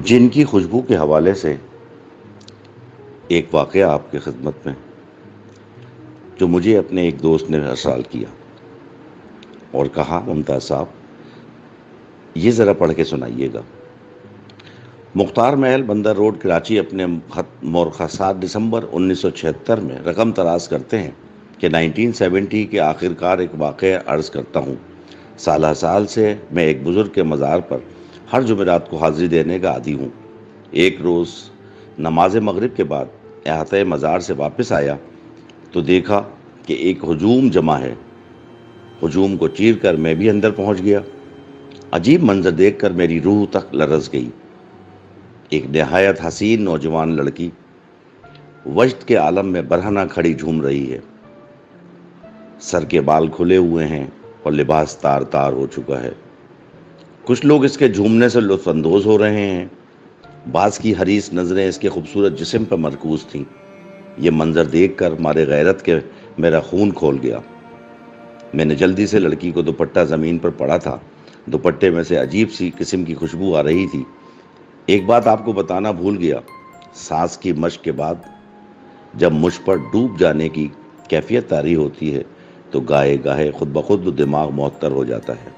جن کی خوشبو کے حوالے سے ایک واقعہ آپ کی خدمت میں، جو مجھے اپنے ایک دوست نے ارسال کیا اور کہا ممتاز صاحب یہ ذرا پڑھ کے سنائیے گا۔ مختار محل بندر روڈ کراچی اپنے خط مورخہ 7 دسمبر 1976 میں رقم تراز کرتے ہیں کہ 1970 کے آخر کار ایک واقعہ عرض کرتا ہوں۔ سالہ سال سے میں ایک بزرگ کے مزار پر ہر جمعرات کو حاضری دینے کا عادی ہوں۔ ایک روز نماز مغرب کے بعد احاطۂ مزار سے واپس آیا تو دیکھا کہ ایک ہجوم جمع ہے۔ ہجوم کو چیر کر میں بھی اندر پہنچ گیا۔ عجیب منظر دیکھ کر میری روح تک لرز گئی۔ ایک نہایت حسین نوجوان لڑکی وجد کے عالم میں برہنہ کھڑی جھوم رہی ہے۔ سر کے بال کھلے ہوئے ہیں اور لباس تار تار ہو چکا ہے۔ کچھ لوگ اس کے جھومنے سے لطف اندوز ہو رہے ہیں، بعض کی حریص نظریں اس کے خوبصورت جسم پر مرکوز تھیں۔ یہ منظر دیکھ کر مارے غیرت کے میرا خون کھول گیا۔ میں نے جلدی سے لڑکی کو دوپٹہ زمین پر پڑا تھا۔ دوپٹے میں سے عجیب سی قسم کی خوشبو آ رہی تھی۔ ایک بات آپ کو بتانا بھول گیا، سانس کی مشق کے بعد جب مجھ پر ڈوب جانے کی کیفیت طاری ہوتی ہے تو گاہے گاہے خود بخود دماغ معطر ہو جاتا ہے۔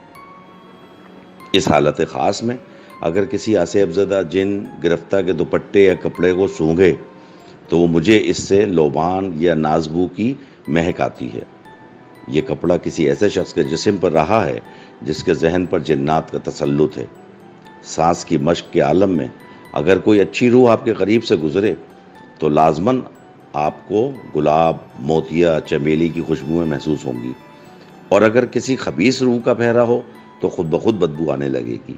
اس حالت خاص میں اگر کسی آسیب زدہ جن گرفتہ کے دوپٹے یا کپڑے کو سونگھے تو وہ مجھے اس سے لوبان یا نازبو کی مہک آتی ہے۔ یہ کپڑا کسی ایسے شخص کے جسم پر رہا ہے جس کے ذہن پر جنات کا تسلط ہے۔ سانس کی مشق کے عالم میں اگر کوئی اچھی روح آپ کے قریب سے گزرے تو لازماً آپ کو گلاب، موتیا، چمیلی کی خوشبوئیں محسوس ہوں گی، اور اگر کسی خبیث روح کا پہرا ہو تو خود بخود بدبو آنے لگے گی۔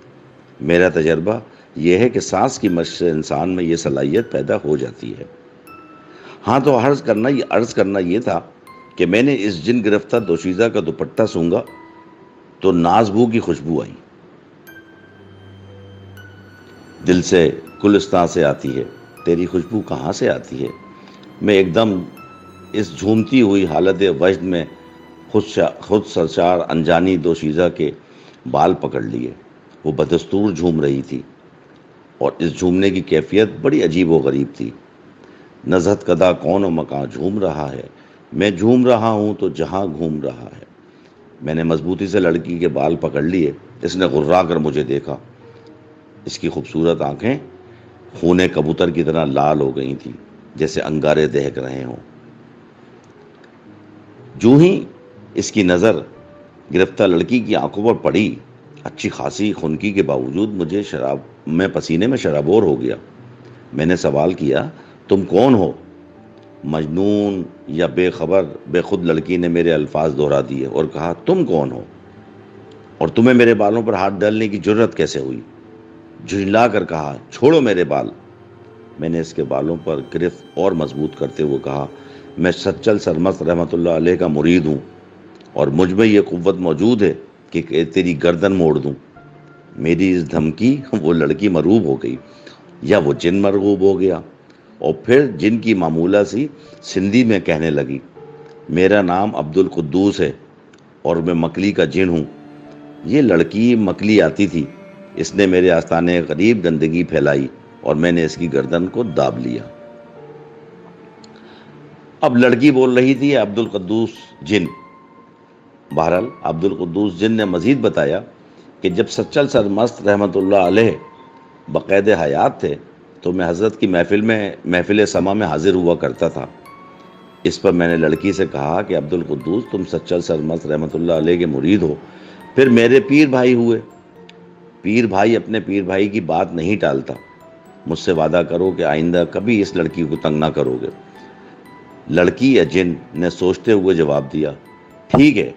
میرا تجربہ یہ ہے کہ سانس کی مشق سے انسان میں یہ صلاحیت پیدا ہو جاتی ہے۔ ہاں تو عرض کرنا یہ تھا کہ میں نے اس جن گرفتہ دوشیزہ کا دوپٹہ سونگا تو نازبو کی خوشبو آئی۔ دل سے گلستان سے آتی ہے، تیری خوشبو کہاں سے آتی ہے؟ میں ایک دم اس جھومتی ہوئی حالت وجد میں خود سرشار انجانی دوشیزہ کے بال پکڑ لیے۔ وہ بدستور جھوم رہی تھی اور اس جھومنے کی کیفیت بڑی عجیب و غریب تھی۔ نزہت کدہ کون و مکاں جھوم رہا ہے، میں جھوم رہا ہوں تو جہاں گھوم رہا ہے۔ میں نے مضبوطی سے لڑکی کے بال پکڑ لیے۔ اس نے غرا کر مجھے دیکھا۔ اس کی خوبصورت آنکھیں خونے کبوتر کی طرح لال ہو گئی تھیں، جیسے انگارے دہک رہے ہوں۔ جو ہی اس کی نظر گرفتہ لڑکی کی آنکھوں پر پڑی، اچھی خاصی خنکی کے باوجود میں پسینے میں شرابور ہو گیا۔ میں نے سوال کیا، تم کون ہو؟ مجنون یا بے خبر بے خود لڑکی نے میرے الفاظ دہرا دیے اور کہا، تم کون ہو اور تمہیں میرے بالوں پر ہاتھ ڈالنے کی جرت کیسے ہوئی؟ جھنجلا کر کہا، چھوڑو میرے بال۔ میں نے اس کے بالوں پر گرفت اور مضبوط کرتے ہوئے کہا، میں سچل سرمست رحمت اللہ علیہ کا مرید ہوں اور مجھ میں یہ قوت موجود ہے کہ تیری گردن موڑ دوں۔ میری اس دھمکی وہ لڑکی مرعوب ہو گئی، یا وہ جن مرعوب ہو گیا، اور پھر جن کی معمولہ سی سندھی میں کہنے لگی، میرا نام عبد القدوس ہے اور میں مکلی کا جن ہوں۔ یہ لڑکی مکلی آتی تھی، اس نے میرے آستانے قریب گندگی پھیلائی اور میں نے اس کی گردن کو داب لیا۔ اب لڑکی بول رہی تھی، عبد القدوس جن۔ بہرحال عبد القدوس جن نے مزید بتایا کہ جب سچل سرمست رحمت اللہ علیہ بقید حیات تھے تو میں حضرت کی محفل سما میں حاضر ہوا کرتا تھا۔ اس پر میں نے لڑکی سے کہا کہ عبد القدوس، تم سچل سرمست رحمت اللہ علیہ کے مرید ہو، پھر میرے پیر بھائی ہوئے۔ پیر بھائی اپنے پیر بھائی کی بات نہیں ٹالتا۔ مجھ سے وعدہ کرو کہ آئندہ کبھی اس لڑکی کو تنگ نہ کرو گے۔ لڑکی یا جن نے سوچتے ہوئے جواب دیا، ٹھیک ہے،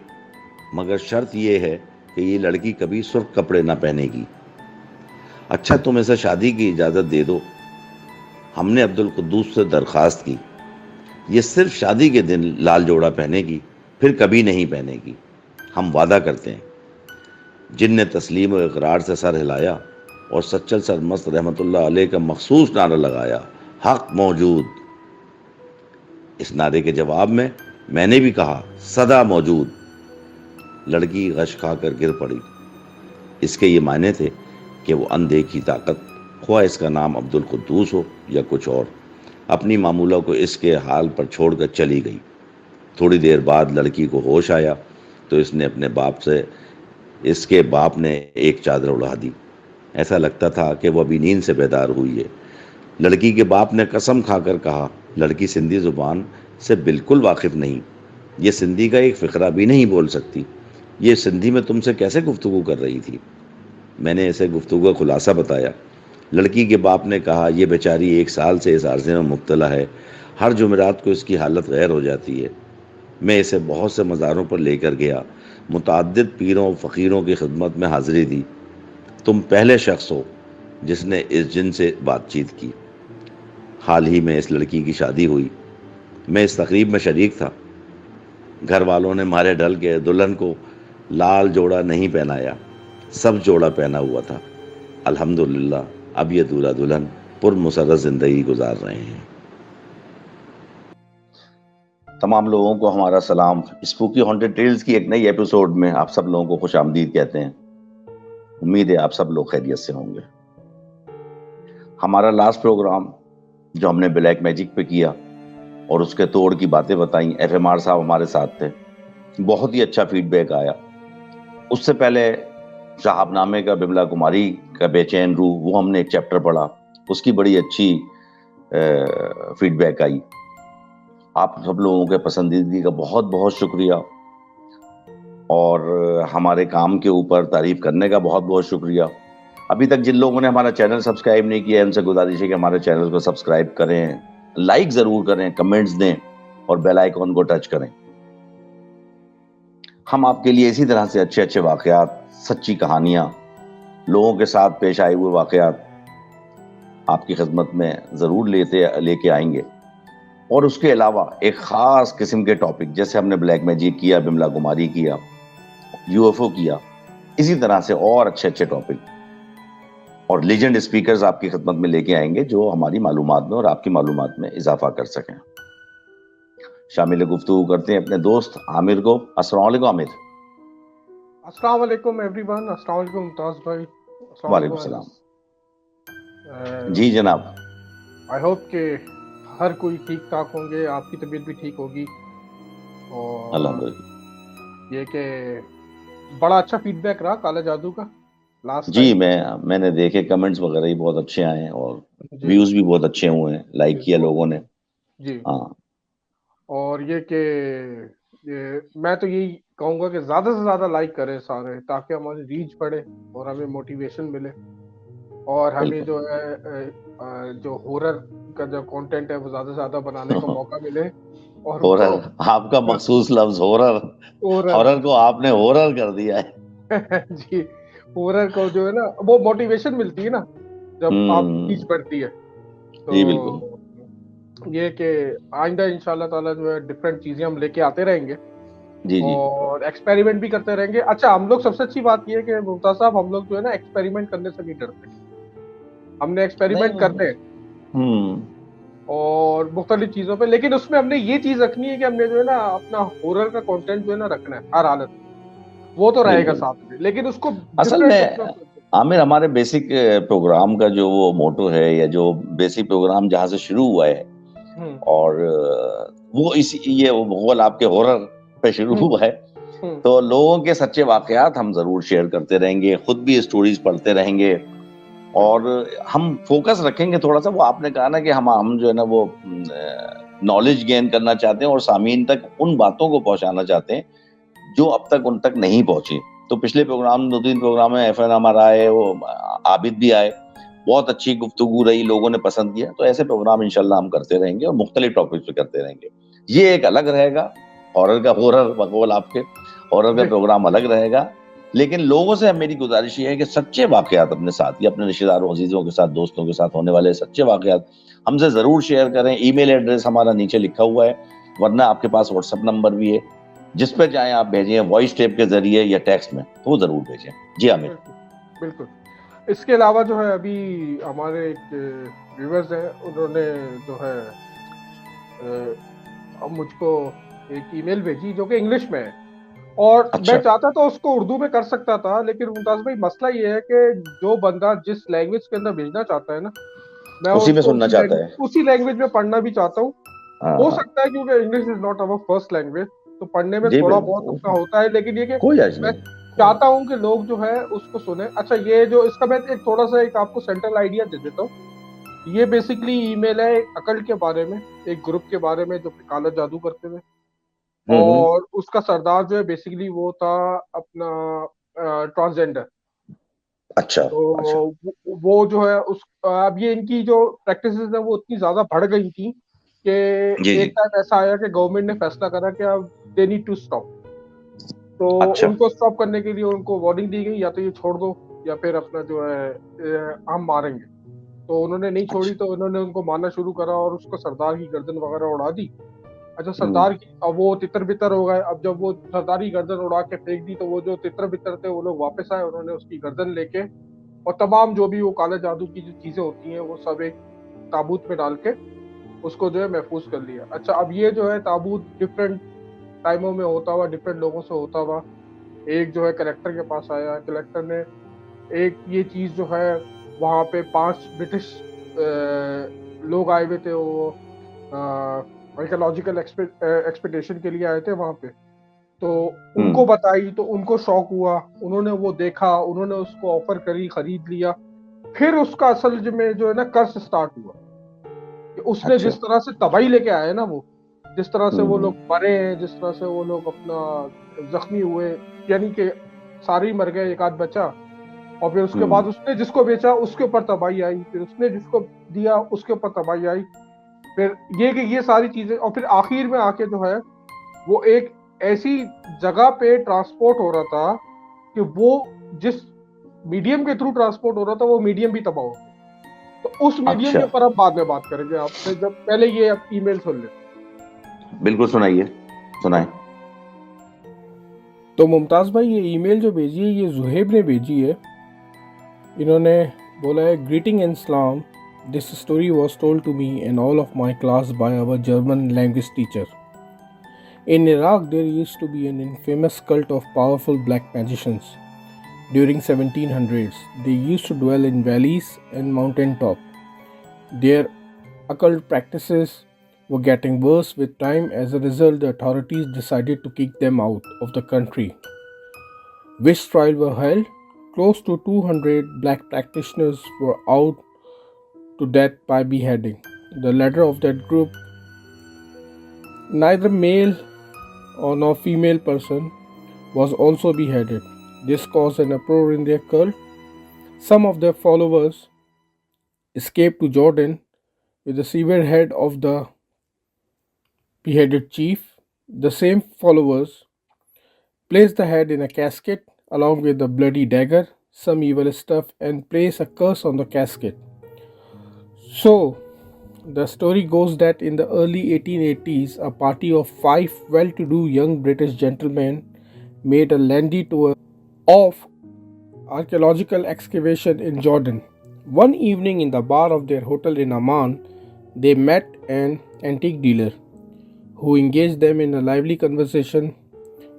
مگر شرط یہ ہے کہ یہ لڑکی کبھی سرخ کپڑے نہ پہنے گی۔ اچھا، تم اسے شادی کی اجازت دے دو۔ ہم نے عبد القدوس سے درخواست کی، یہ صرف شادی کے دن لال جوڑا پہنے گی، پھر کبھی نہیں پہنے گی، ہم وعدہ کرتے ہیں۔ جن نے تسلیم و اقرار سے سر ہلایا اور سچل سرمست رحمت اللہ علیہ کا مخصوص نعرہ لگایا، حق موجود۔ اس نعرے کے جواب میں نے بھی کہا، سدا موجود۔ لڑکی غش کھا کر گر پڑی۔ اس کے یہ معنی تھے کہ وہ اندھے کی طاقت خواہ اس کا نام عبد القدوس ہو یا کچھ اور. اپنی معمولہ کو اس کے حال پر چھوڑ کر چلی گئی. تھوڑی دیر بعد لڑکی کو ہوش آیا تو اس کے باپ نے ایک چادر اڑا دی. ایسا لگتا تھا کہ وہ ابھی نیند سے بیدار ہوئی ہے. لڑکی کے باپ نے قسم کھا کر کہا, لڑکی سندھی زبان سے بالکل واقف نہیں, یہ سندھی کا ایک فقرہ بھی نہیں بول سکتی, یہ سندھی میں تم سے کیسے گفتگو کر رہی تھی؟ میں نے اسے گفتگو کا خلاصہ بتایا. لڑکی کے باپ نے کہا, یہ بیچاری 1 سال سے اس عارضے میں مبتلا ہے, ہر جمعرات کو اس کی حالت غیر ہو جاتی ہے. میں اسے بہت سے مزاروں پر لے کر گیا, متعدد پیروں و فقیروں کی خدمت میں حاضری دی. تم پہلے شخص ہو جس نے اس جن سے بات چیت کی. حال ہی میں اس لڑکی کی شادی ہوئی. میں اس تقریب میں شریک تھا. گھر والوں نے مارے ڈل کے دلہن کو لال جوڑا نہیں پہنایا, سب جوڑا پہنا ہوا تھا. الحمدللہ اب یہ دولہا دلہن پرمسرت زندگی گزار رہے ہیں. تمام لوگوں کو ہمارا سلام. اسپوکی ہانٹڈ ٹیلز کی ایک نئی ایپیسوڈ میں آپ سب لوگوں کو خوش آمدید کہتے ہیں. امید ہے آپ سب لوگ خیریت سے ہوں گے. ہمارا لاسٹ پروگرام جو ہم نے بلیک میجک پہ کیا اور اس کے توڑ کی باتیں بتائیں, ایف ایم آر صاحب ہمارے ساتھ تھے, بہت ہی اچھا فیڈ بیک آیا. اس سے پہلے شہاب نامے کا بملا کماری کا بے چین روح, وہ ہم نے ایک چیپٹر پڑھا, اس کی بڑی اچھی فیڈ بیک آئی. آپ سب لوگوں کے پسندیدگی کا بہت بہت شکریہ, اور ہمارے کام کے اوپر تعریف کرنے کا بہت بہت شکریہ. ابھی تک جن لوگوں نے ہمارا چینل سبسکرائب نہیں کیا ہے, ان سے گزارش ہے کہ ہمارے چینل کو سبسکرائب کریں, لائک ضرور کریں, کمنٹس دیں اور بیل آئیکن کو ٹچ کریں. ہم آپ کے لیے اسی طرح سے اچھے اچھے واقعات, سچی کہانیاں, لوگوں کے ساتھ پیش آئے ہوئے واقعات آپ کی خدمت میں ضرور لے کے آئیں گے. اور اس کے علاوہ ایک خاص قسم کے ٹاپک, جیسے ہم نے بلیک میجک کیا, بملا کماری کیا, یو ایف او کیا, اسی طرح سے اور اچھے اچھے ٹاپک اور لیجنڈ اسپیکرز آپ کی خدمت میں لے کے آئیں گے, جو ہماری معلومات میں اور آپ کی معلومات میں اضافہ کر سکیں. شامل گفتگو کرتے ہیں اپنے دوست عامر کو. السلام علیکم عامر. السلام علیکم ایوری ون. السلام علیکم ممتاز بھائی. وعلیکم السلام. جی جناب. آئی ہوپ کہ ہر کوئی ٹھیک ٹھاک ہوں گے, آپ کی طبیعت بھی ٹھیک ہوگی. اور الحمدللہ یہ کہ بڑا اچھا فیڈ بیک رہا کالا جادو کا لاسٹ جی. ٹائم. میں نے دیکھے کمنٹس وغیرہ ہی بہت اچھے آئے ہیں, اور ویوز بھی بہت اچھے ہوئے ہیں, لائک کیا لوگوں نے. جی. ہاں. اور یہ کہ میں تو یہی کہوں گا کہ زیادہ سے زیادہ لائک کریں سارے, تاکہ ہماری ریچ بڑھے اور ہمیں موٹیویشن ملے, اور ہمیں جو ہے جو ہورر کا جو کانٹینٹ ہے وہ زیادہ سے زیادہ بنانے کا موقع ملے. اور ہورر, آپ کا مخصوص لفظ ہورر, ہورر کو آپ نے ہورر کر دیا ہے. جی. ہورر کو جو ہے نا, وہ موٹیویشن ملتی ہے نا جب آپ کی ریچ بڑھتی ہے. جی بالکل. تو یہ کہ آئندہ انشاءاللہ تعالیٰ جو ہے ڈفرینٹ چیزیں ہم لے کے آتے رہیں گے, جی جی اور ایکسپیریمنٹ بھی کرتے رہیں گے. اچھا, ہم لوگ سب سے اچھی بات یہ ہے کہ ممتاز صاحب, ہم لوگ جو ہے نا ایکسپیریمنٹ کرنے سے نہیں ڈرتے. ہم نے ایکسپیریمنٹ کرنے اور مختلف چیزوں پہ, لیکن اس میں ہم نے یہ چیز رکھنی ہے کہ ہم نے جو ہے نا اپنا ہورر کا کانٹینٹ جو ہے نا رکھنا ہے ہر حالت میں. وہ تو رہے گا ساتھ میں, لیکن اس کو اصل میں عامر ہمارے بیسک پروگرام کا جو وہ موٹو ہے, یا جو بیسک پروگرام جہاں سے شروع ہوا ہے, اور وہ یہ مغول آپ کے ہورر پہ شروع ہوا ہے, تو لوگوں کے سچے واقعات ہم ضرور شیئر کرتے رہیں گے, خود بھی اسٹوریز پڑھتے رہیں گے, اور ہم فوکس رکھیں گے تھوڑا سا. وہ آپ نے کہا نا کہ ہم جو ہے نا وہ نالج گین کرنا چاہتے ہیں, اور سامعین تک ان باتوں کو پہنچانا چاہتے ہیں جو اب تک ان تک نہیں پہنچی. تو پچھلے پروگرام 2-3 پروگرام میں ایف این ایم آئے, وہ عابد بھی آئے, بہت اچھی گفتگو رہی, لوگوں نے پسند کیا. تو ایسے پروگرام انشاءاللہ ہم کرتے رہیں گے, اور مختلف ٹاپکس پہ کرتے رہیں گے. یہ ایک الگ رہے گا, ہورر بقول آپ کے ہورر کا پروگرام الگ رہے گا. لیکن لوگوں سے میری گزارش یہ ہے کہ سچے واقعات اپنے ساتھ یا اپنے رشتہ داروں, عزیزوں کے ساتھ, دوستوں کے ساتھ ہونے والے سچے واقعات ہم سے ضرور شیئر کریں. ای میل ایڈریس ہمارا نیچے لکھا ہوا ہے, ورنہ آپ کے پاس واٹس ایپ نمبر بھی ہے, جس پہ چاہیں آپ بھیجیں, وائس ٹیپ کے ذریعے یا ٹیکسٹ میں, تو وہ ضرور بھیجیں. جی عامر. بالکل. اس کے علاوہ جو ہے ابھی ہمارے ایک ویورز ہیں, انہوں نے جو ہے مجھ کو ایک ای میل بھیجی جو کہ انگلش میں ہے, اور اچھا میں چاہتا تو اس کو اردو میں کر سکتا تھا، لیکن ممتاز بھائی مسئلہ یہ ہے کہ جو بندہ جس لینگویج کے اندر بھیجنا چاہتا ہے نا، میں اسی اس میں کو سننا چاہتا ہے. اسی لینگویج میں پڑھنا بھی چاہتا ہوں. ہاں ہو ہاں سکتا ہے کیونکہ English is not our first language, تو پڑھنے میں جی تھوڑا بہت بالکل اپنا ہوتا ہے، لیکن یہ کہ کوئی حرج میں نہیں. چاہتا ہوں کہ لوگ جو ہے اس کو سنیں. اچھا یہ جو اس کا میں ایک تھوڑا سا ایک آپ کو سینٹرل آئیڈیا دے دیتا ہوں. یہ بیسیکلی ای میل ہے ایک عقل کے بارے میں، ایک گروپ کے بارے میں جو کالا جادو کرتے ہوئے. ہوں. اور اس کا سردار جو ہے بیسیکلی وہ تھا اپنا ٹرانسجینڈر. اچھا تو اچھا. وہ جو ہے اس اب یہ ان کی جو پریکٹسز ہیں وہ اتنی زیادہ بڑھ گئی تھیں کہ جی جی. ایک ٹائم ایسا آیا کہ گورنمنٹ نے فیصلہ کرا کہ اب دے نیڈ ٹو اسٹاپ. تو اچھا. ان کو اسٹاپ کرنے کے لیے ان کو وارننگ دی گئی، یا تو یہ چھوڑ دو یا پھر اپنا جو ہے ہم ماریں گے. تو انہوں نے نہیں چھوڑی، اچھا. تو انہوں نے ان کو مارنا شروع کرا اور اس کو سردار کی گردن وغیرہ اڑا دی. اچھا ہوں. سردار کی اب وہ تتر بتر ہو گئے. اب جب وہ سردار کی گردن اڑا کے پھینک دی تو وہ جو تتر بتر تھے وہ لوگ واپس آئے، انہوں نے اس کی گردن لے کے اور تمام جو بھی وہ کالے جادو کی جو چیزیں ہوتی ہیں وہ سب ایک تابوت میں ڈال کے اس کو جو ہے محفوظ کر لیا. اچھا اب یہ جو ہے تابوت ڈفرینٹ ٹائموں میں ہوتا ہوا، ڈفرینٹ لوگوں سے ہوتا ہوا، ایک جو ہے کلیکٹر کے پاس آیا. کلیکٹر نے ایک یہ چیز جو ہے وہاں پہ 5 برٹش لوگ آئے ہوئے تھے، وہ آرکیولوجیکل ایکسپیڈیشن کے لیے آئے تھے وہاں پہ. تو ان ہوں. کو بتائی تو ان کو شوق ہوا، انہوں نے وہ دیکھا، انہوں نے اس کو آفر کری، خرید لیا. پھر اس کا اصل میں جو ہے نا قرض سٹارٹ ہوا کہ اس نے اچھا. جس طرح سے تباہی لے کے آیا نا، وہ جس طرح سے وہ ہوں. لوگ مرے ہیں، جس طرح سے وہ لوگ اپنا زخمی ہوئے، یعنی کہ سارے ہی مر گئے، ایک آدھ بچا. اور پھر اس کے بعد ہوں. اس نے جس کو بیچا اس کے اوپر تباہی آئی، پھر اس نے جس کو دیا اس کے اوپر تباہی آئی. پھر یہ کہ یہ ساری چیزیں، اور پھر آخر میں آ کے جو ہے وہ ایک ایسی جگہ پہ ٹرانسپورٹ ہو رہا تھا کہ وہ جس میڈیم کے تھرو ٹرانسپورٹ ہو رہا تھا وہ میڈیم بھی تباہ ہو گیا. تو اس میڈیم اچھا کے اوپر ہم بعد میں بات کریں گے آپ سے، جب پہلے یہ ای میل سن لیں. بالکل سنائیے سنائیں. تو ممتاز بھائی یہ ای میل جو بھیجی ہے یہ زہیب نے بھیجی ہے. انہوں نے بولا ہے گریٹنگ اینڈ سلام. This story was told to me and all of my class by our German language teacher. In Iraq, there used to be an infamous cult of powerful black magicians. During 1700s, they used to dwell in valleys and mountain top. Their occult practices were getting worse with time. As a result, the authorities decided to kick them out of the country. Witch trials were held. Close to 200 black practitioners were out to death by beheading. The leader of that group, neither male or no female person, was also beheaded. This caused an uproar in their cult. Some of their followers escaped to Jordan with the severed head of the beheaded chief. The same followers placed the head in a casket along with the bloody dagger, some evil stuff, and placed a curse on the casket. So, the story goes that in the early 1880s, a party of 5 well to do young British gentlemen made a lengthy tour of archaeological excavation in Jordan. One evening in the bar of their hotel in Amman, they met an antique dealer who engaged them in a lively conversation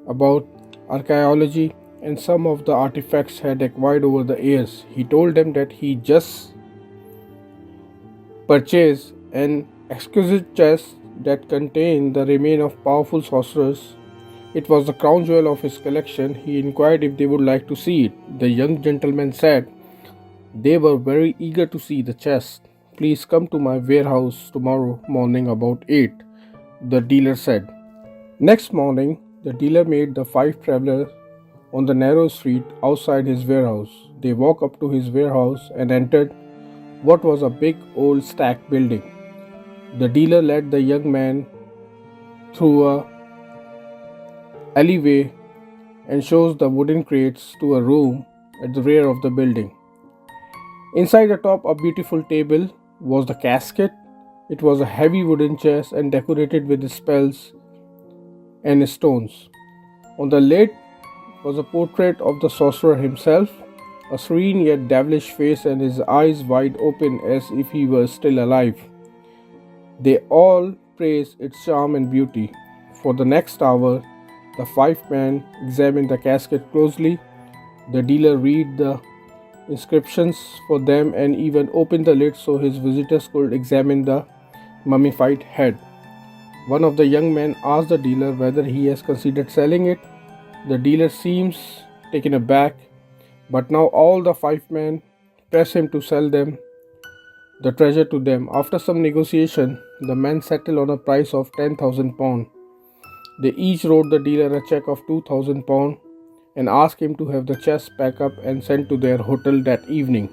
about archaeology and some of the artifacts had acquired over the years. He told them that he just purchased an exquisite chest that contained the remains of powerful sorcerers. It was the crown jewel of his collection. He inquired if they would like to see it. The young gentleman said they were very eager to see the chest. Please come to my warehouse tomorrow morning about 8, the dealer said. Next morning, the dealer made the 5 travelers on the narrow street outside his warehouse. They walked up to his warehouse and entered what was a big old stack building. The dealer led the young man through a alleyway and shows the wooden crates to a room at the rear of the building. Inside atop a beautiful table was the casket. It was a heavy wooden chest and decorated with spells and stones. On the lid was a portrait of the sorcerer himself, a serene yet devilish face and his eyes wide open as if he were still alive. They all praised its charm and beauty. For the next hour, The five men examined the casket closely. The dealer read the inscriptions for them and even opened the lid so his visitors could examine the mummified head. One of the young men asked the dealer whether he has considered selling it. The dealer seems taken aback, but now all the five men press him to sell the treasure to them. After some negotiation, the men settled on a price of £10,000. They each wrote the dealer a check of £2,000 and asked him to have the chest packed up and sent to their hotel that evening,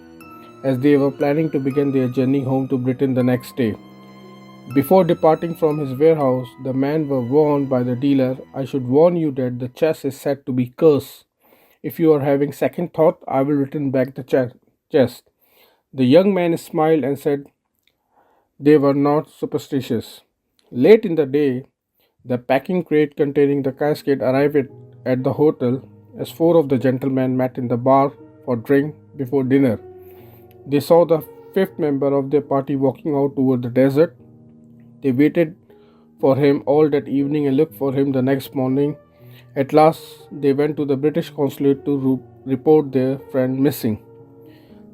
as they were planning to begin their journey home to Britain the next day. Before departing from his warehouse, the men were warned by the dealer, "I should warn you that the chest is said to be cursed. If you are having second thought, I will return back the chest." The young man smiled and said they were not superstitious. Late in the day, the packing crate containing the casket arrived at the hotel as four of the gentlemen met in the bar for drink before dinner. They saw the fifth member of their party walking out toward the desert. They waited for him all that evening and looked for him the next morning. At last, they went to the British consulate to report their friend missing.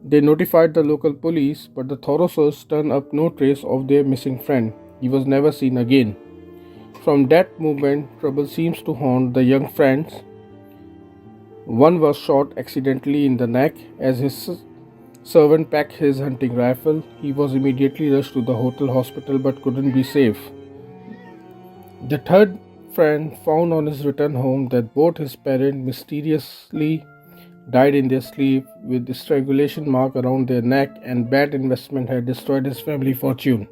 They notified the local police, but the thorough search turned up no trace of their missing friend. He was never seen again. From that moment, trouble seems to haunt the young friends. One was shot accidentally in the neck as his servant packed his hunting rifle. He was immediately rushed to the hotel hospital but couldn't be saved. The third friend found on his return home that both his parents mysteriously died in their sleep with strangulation mark around their neck, and bad investment had destroyed his family fortune.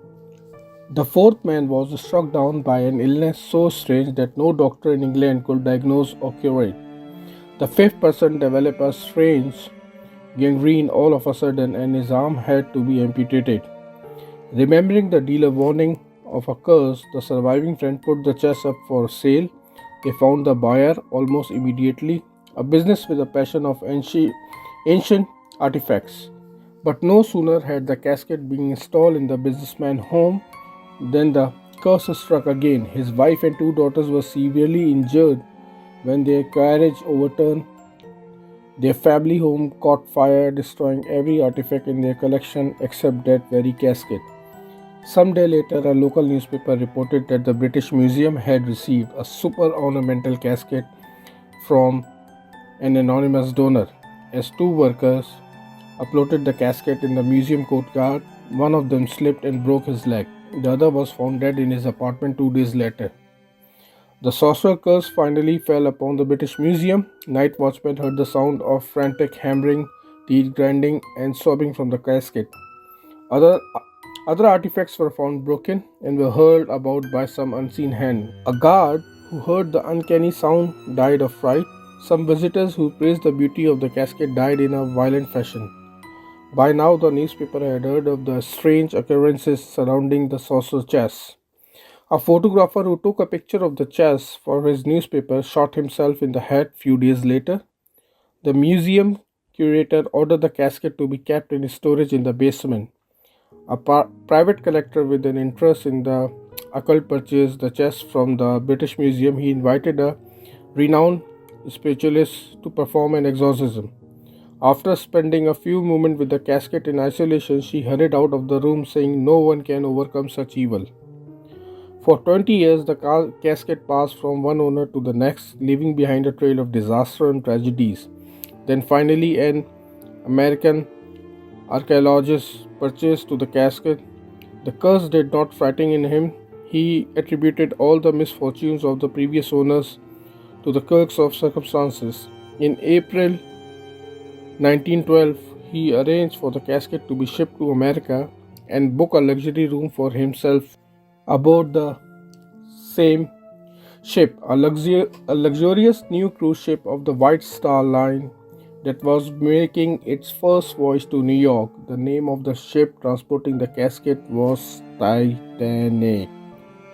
The fourth man was struck down by an illness so strange that no doctor in England could diagnose or cure it. The fifth person developed a strange gangrene all of a sudden, and his arm had to be amputated. Remembering the dealer warning of a curse, the surviving friend put the chest up for sale. They found the buyer almost immediately, a business with a passion of ancient artifacts. But no sooner had the casket been installed in the businessman's home than the curse struck again. His wife and two daughters were severely injured when their carriage overturned. Their family home caught fire, destroying every artifact in their collection except that very casket. Some day later, a local newspaper reported that the British Museum had received a super ornamental casket from an anonymous donor. As two workers uploaded the casket in the museum courtyard, one of them slipped and broke his leg. The other was found dead in his apartment 2 days later. The sorcerer curse finally fell upon the British Museum. Night watchmen heard the sound of frantic hammering, teeth grinding, and sobbing from the casket. Other artifacts were found broken and were hurled about by some unseen hand. A guard who heard the uncanny sound died of fright. Some visitors who praised the beauty of the casket died in a violent fashion. By now, the newspaper had heard of the strange occurrences surrounding the sorcerer's chest. A photographer who took a picture of the chest for his newspaper shot himself in the head few days later. The museum curator ordered the casket to be kept in storage in the basement. A private collector with an interest in the occult purchased the chest from the British Museum. He invited a renowned spiritualist to perform an exorcism. After spending a few moments with the casket in isolation, she hurried out of the room saying, "No one can overcome such evil." For 20 years, the casket passed from one owner to the next, leaving behind a trail of disaster and tragedies. Then finally, an American archaeologist purchased to the casket. The curse did not frighten him. He attributed all the misfortunes of the previous owners to the quirks of circumstances. In April 1912, he arranged for the casket to be shipped to America and booked a luxury room for himself aboard the same ship, a luxurious new cruise ship of the White Star Line that was making its first voyage to New York. The name of the ship transporting the casket was Titanic.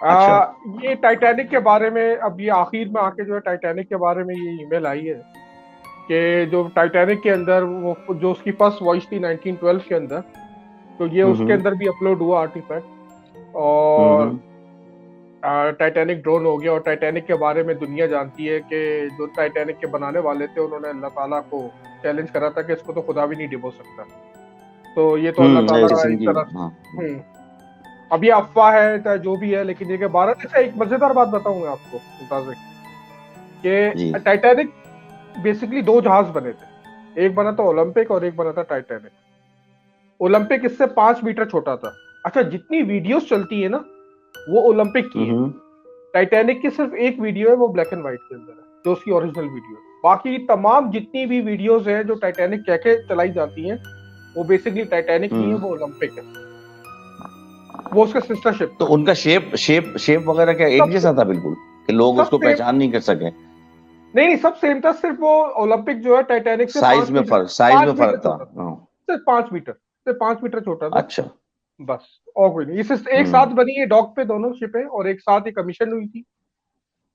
اچھا یہ Titanic کے بارے میں اب یہ آخر میں آ کے جو ہے ٹائٹینک کے بارے میں یہ ای میل آئی ہے کہ جو ٹائٹینک کے اندر وہ جو اس کی فرسٹ وائس تھی 1912 کے اندر، تو یہ اس کے اندر بھی اپلوڈ ہوا آرٹیفیکٹ، اور ٹائٹینک ڈرون ہو گیا. اور ٹائٹینک کے بارے میں دنیا جانتی ہے کہ جو ٹائٹینک کے بنانے والے تھے انہوں نے اللہ تعالیٰ کو چیلنج کرا تھا کہ اس کو تو خدا بھی نہیں ڈبو سکتا. تو یہ تو اللہ تعالیٰ کا ایک طرح سے اب یہ افواہ ہے چاہے جو بھی ہے، لیکن یہ کہ بھارت سے ایک مزیدار بات بتاؤں گا آپ کو ممتاز، کہ ٹائٹینک بیسکلی 2 جہاز بنے تھے، ایک بنا تھا اولمپک اور ایک بنا تھا ٹائٹینک. اولمپک اس سے 5 میٹر چھوٹا تھا. اچھا جتنی ویڈیوز چلتی ہے نا وہ اولمپک کی ہے، ٹائٹینک کی صرف ایک ویڈیو ہے، وہ بلیک اینڈ وائٹ کے اندر ہے جو اس کی اوریجنل ویڈیو ہے. باقی تمام جتنی بھی ویڈیوز ہیں جو ٹائٹینک کہہ کے چلائی جاتی ہیں وہ بیسکلی ٹائٹینک نہیں ہے، وہ اولمپک ہے، وہ اس کا سسٹر شپ. تو ان کا شیپ وغیرہ کیا ایک جیسا تھا بالکل کہ لوگ اس کو پہچان نہیں کر سکے؟ نہیں سب سیم تھا، صرف وہ اولمپک جو ہے ٹائٹینک سے سائز میں فرق تھا، صرف 5 میٹر چھوٹا تھا. اچھا بس اور کوئی نہیں. یہ ایک ساتھ بنی ہے ڈاک پہ دونوں شپیں، اور ایک ساتھ ہی کمیشن ہوئی تھی.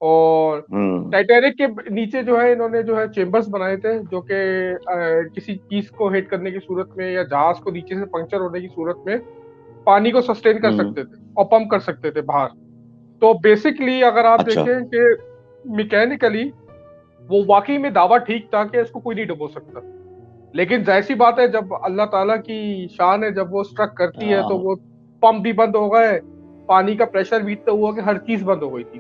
اور ٹائٹینک کے نیچے جو ہے انہوں نے جو ہے چیمبرز بنائے تھے جو کہ کسی چیز کو ہٹ کرنے کی صورت میں یا جہاز کو نیچے سے پنکچر ہونے کی صورت میں پانی کو سسٹین کر سکتے تھے اور پمپ کر سکتے تھے باہر. تو بیسکلی اگر آپ دیکھیں کہ میکینیکلی وہ واقعی میں دعویٰ ٹھیک تھا کہ اس کو کوئی نہیں ڈبو سکتا. لیکن ظاہر سی بات ہے جب اللہ تعالیٰ کی شان ہے، جب وہ اسٹرک کرتی ہے تو وہ پمپ بھی بند ہو گئے، پانی کا پریشر بھی اتنا ہوا کہ ہر چیز بند ہو گئی تھی.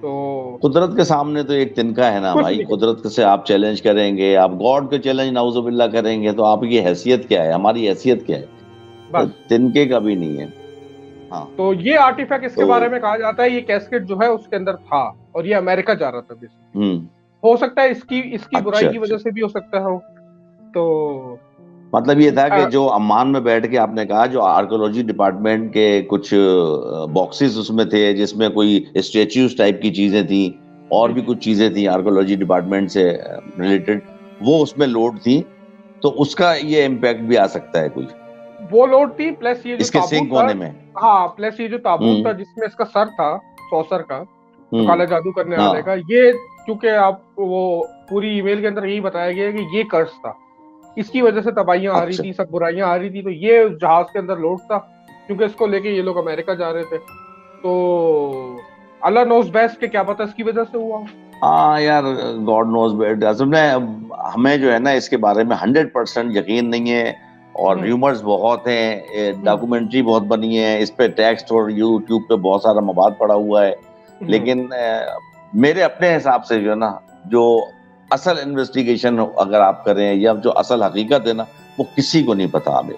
تو قدرت کے سامنے تو ایک تنکا ہے نا بھائی. قدرت سے آپ چیلنج کریں گے، آپ گاڈ کو چیلنج نعوذ باللہ کریں گے، تو آپ کی حیثیت کیا ہے، ہماری حیثیت کیا ہے؟ تنکے کا بھی نہیں ہے. ہاں تو یہ آرٹیفیکٹ اس کے بارے میں کہا جاتا ہے یہ کیسکٹ جو ہے اس کے اندر تھا اور یہ امریکہ جا رہا تھا. ہو سکتا ہے اس کی برائی کی وجہ سے بھی ہو سکتا ہے. تو مطلب یہ تھا کہ جو عمان میں بیٹھ کے آپ نے کہا جو آرکیولوجی ڈپارٹمنٹ کے کچھ باکسز اس میں تھے جس میں کوئی اسٹیچیوز ٹائپ کی چیزیں تھیں اور بھی کچھ چیزیں تھیں آرکیولوجی ڈپارٹمنٹ سے ریلیٹڈ، وہ اس میں لوڈ تھی، تو اس کا یہ امپیکٹ بھی آ سکتا ہے کوئی، وہ لوڈ تھی پلس یہ جو تابوت تھا. ہاں پلس یہ جو تابوت تھا جس میں اس کا سر تھا سوسر کا، کالا جادو کرنے والے کا، یہ کیونکہ آپ وہ پوری ای میل کے اندر یہی بتایا گیا کہ یہ کرس تھا، اس کی وجہ سے تباہیاں آ رہی تھی، سب برائیاں آ رہی تھی. تو یہ جہاز کے اندر لوڈ تھا کیونکہ اس کو لے کے یہ لوگ امریکہ جا رہے تھے. تو اللہ نوز بیسٹ کہ کیا پتہ اس کی وجہ سے ہوا. ہاں یار گاڈ نوز بیسٹ. اصل میں ہمیں جو ہے نا اس کے بارے میں 100% یقین نہیں ہے، اور ریومرز بہت ہیں، ڈاکومنٹری بہت بنی ہے اس پہ، ٹیکسٹ اور یوٹیوب پہ بہت سارا مواد پڑا ہوا ہے. لیکن میرے اپنے حساب سے جو ہے نا جو اصل انویسٹیگیشن اگر آپ کریں یا جو اصل حقیقت ہے نا وہ کسی کو نہیں پتا. ہمیں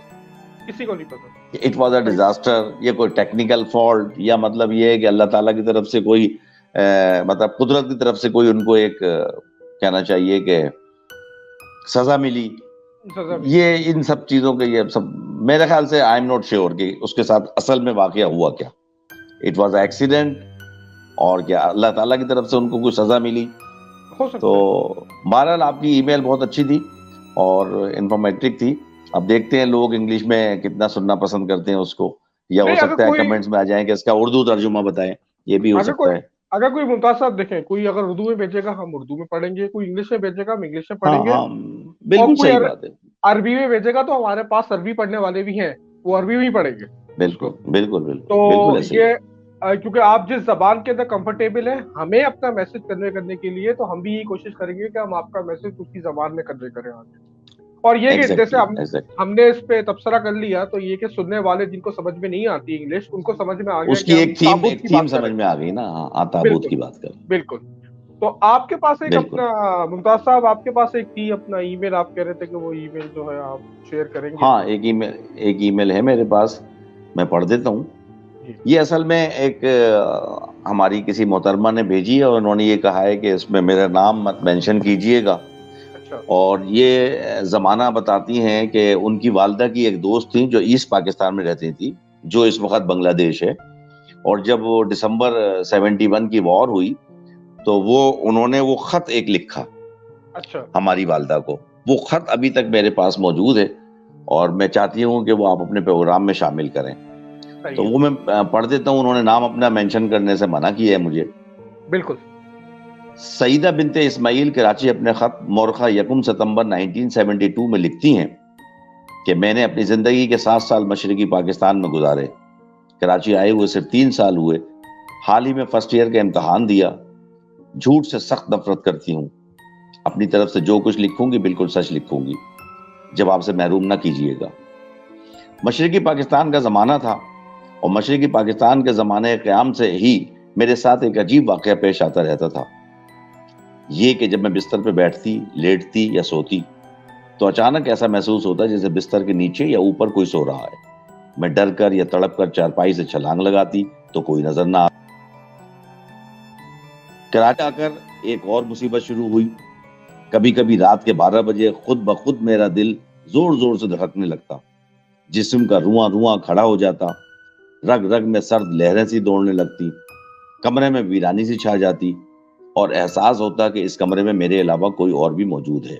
کسی کو نہیں پتا اٹ واز اے ڈیزاسٹر، یہ کوئی ٹیکنیکل فالٹ، یا مطلب یہ ہے کہ اللہ تعالیٰ کی طرف سے کوئی مطلب قدرت کی طرف سے کوئی ان کو ایک کہنا چاہیے کہ سزا ملی. یہ ان سب چیزوں کے یہ سب میرے خیال سے آئی ایم ناٹ شیور کہ اس کے ساتھ اصل میں واقعہ ہوا کیا. اٹ واز ایکسیڈنٹ، اور کیا اللہ تعالیٰ کی طرف سے ان کو کوئی سزا ملی. تو بہرحال آپ کی ای میل بہت اچھی تھی اور انفارمیٹک تھی. اب دیکھتے ہیں لوگ انگلش میں کتنا سننا پسند کرتے ہیں اس کو، یا ہو سکتا ہے کمنٹس میں آ جائیں کہ اس کا اردو ترجمہ بتائیں، یہ بھی ہو سکتا ہے. اگر کوئی ممتاز صاحب دیکھیں، کوئی اگر اردو میں بھیجے گا ہم اردو میں پڑھیں گے، کوئی انگلش میں بھیجے گا ہم انگلش میں پڑھیں گے، بالکل صحیح بات ہے. عربی میں بھیجے گا تو ہمارے پاس عربی پڑھنے والے بھی ہیں، وہ عربی میں ہی پڑھیں گے. بالکل بالکل بالکل. تو یہ کیونکہ آپ جس زبان کے اندر کمفرٹیبل ہیں ہمیں اپنا میسج کنوے کرنے کے لیے، تو ہم بھی یہی کوشش کریں گے کہ ہم آپ کا میسج اسی زبان میں کنوے کریں آگے. اور یہ کہ جیسے ہم نے اس پہ تبصرہ کر لیا، تو یہ کہ سننے والے جن کو سمجھ میں نہیں آتی انگلش، ان کو سمجھ میں آ گیا، اس کی ایک تھیم سمجھ میں آ گئی نا. تابوت کی بات کریں. بالکل. تو آپ کے پاس ایک اپنا ممتاز صاحب، آپ کے پاس ایک تھی اپنا ای میل، آپ کہہ رہے تھے کہ وہ ای میل جو ہے آپ شیئر کریں گے. ہاں ایک ای میل ہے میرے پاس، میں پڑھ دیتا ہوں. یہ اصل میں ایک ہماری کسی محترمہ نے بھیجی ہے، اور انہوں نے یہ کہا ہے کہ اس میں میرا نام مت مینشن کیجئے گا. اور یہ زمانہ بتاتی ہیں کہ ان کی والدہ کی ایک دوست تھی جو ایسٹ پاکستان میں رہتی تھی، جو اس وقت بنگلہ دیش ہے. اور جب وہ دسمبر 71 کی وار ہوئی تو انہوں نے وہ خط ایک لکھا ہماری والدہ کو. وہ خط ابھی تک میرے پاس موجود ہے اور میں چاہتی ہوں کہ وہ آپ اپنے پروگرام میں شامل کریں. تو وہ میں پڑھ دیتا ہوں. انہوں نے نام اپنا مینشن کرنے سے منع کیا ہے مجھے. بالکل. سعیدہ بنت اسماعیل کراچی اپنے خط مورخہ 1 ستمبر 1972 میں لکھتی ہیں کہ میں نے اپنی زندگی کے 7 سال مشرقی پاکستان میں گزارے. کراچی آئے ہوئے صرف 3 سال ہوئے. حال ہی میں فرسٹ ایئر کا امتحان دیا. جھوٹ سے سخت نفرت کرتی ہوں. اپنی طرف سے جو کچھ لکھوں گی بالکل سچ لکھوں گی. جواب سے محروم نہ کیجیے گا. مشرقی پاکستان کا زمانہ تھا اور مشرقی پاکستان کے زمانے قیام سے ہی میرے ساتھ ایک عجیب واقعہ پیش آتا رہتا تھا. یہ کہ جب میں بستر پہ بیٹھتی, لیٹتی یا سوتی تو اچانک ایسا محسوس ہوتا جیسے بستر کے نیچے یا اوپر کوئی سو رہا ہے. میں ڈر کر یا تڑپ کر چارپائی سے چھلانگ لگاتی تو کوئی نظر نہ آتا. کراچی آ کر ایک اور مصیبت شروع ہوئی. کبھی کبھی رات کے 12 بجے خود بخود میرا دل زور زور سے دھڑکنے لگتا. جسم کا رواں رواں کھڑا ہو جاتا. رگ رگ میں سرد لہریں سی دوڑنے لگتی. کمرے میں ویرانی سی چھا جاتی اور احساس ہوتا کہ اس کمرے میں میرے علاوہ کوئی اور بھی موجود ہے.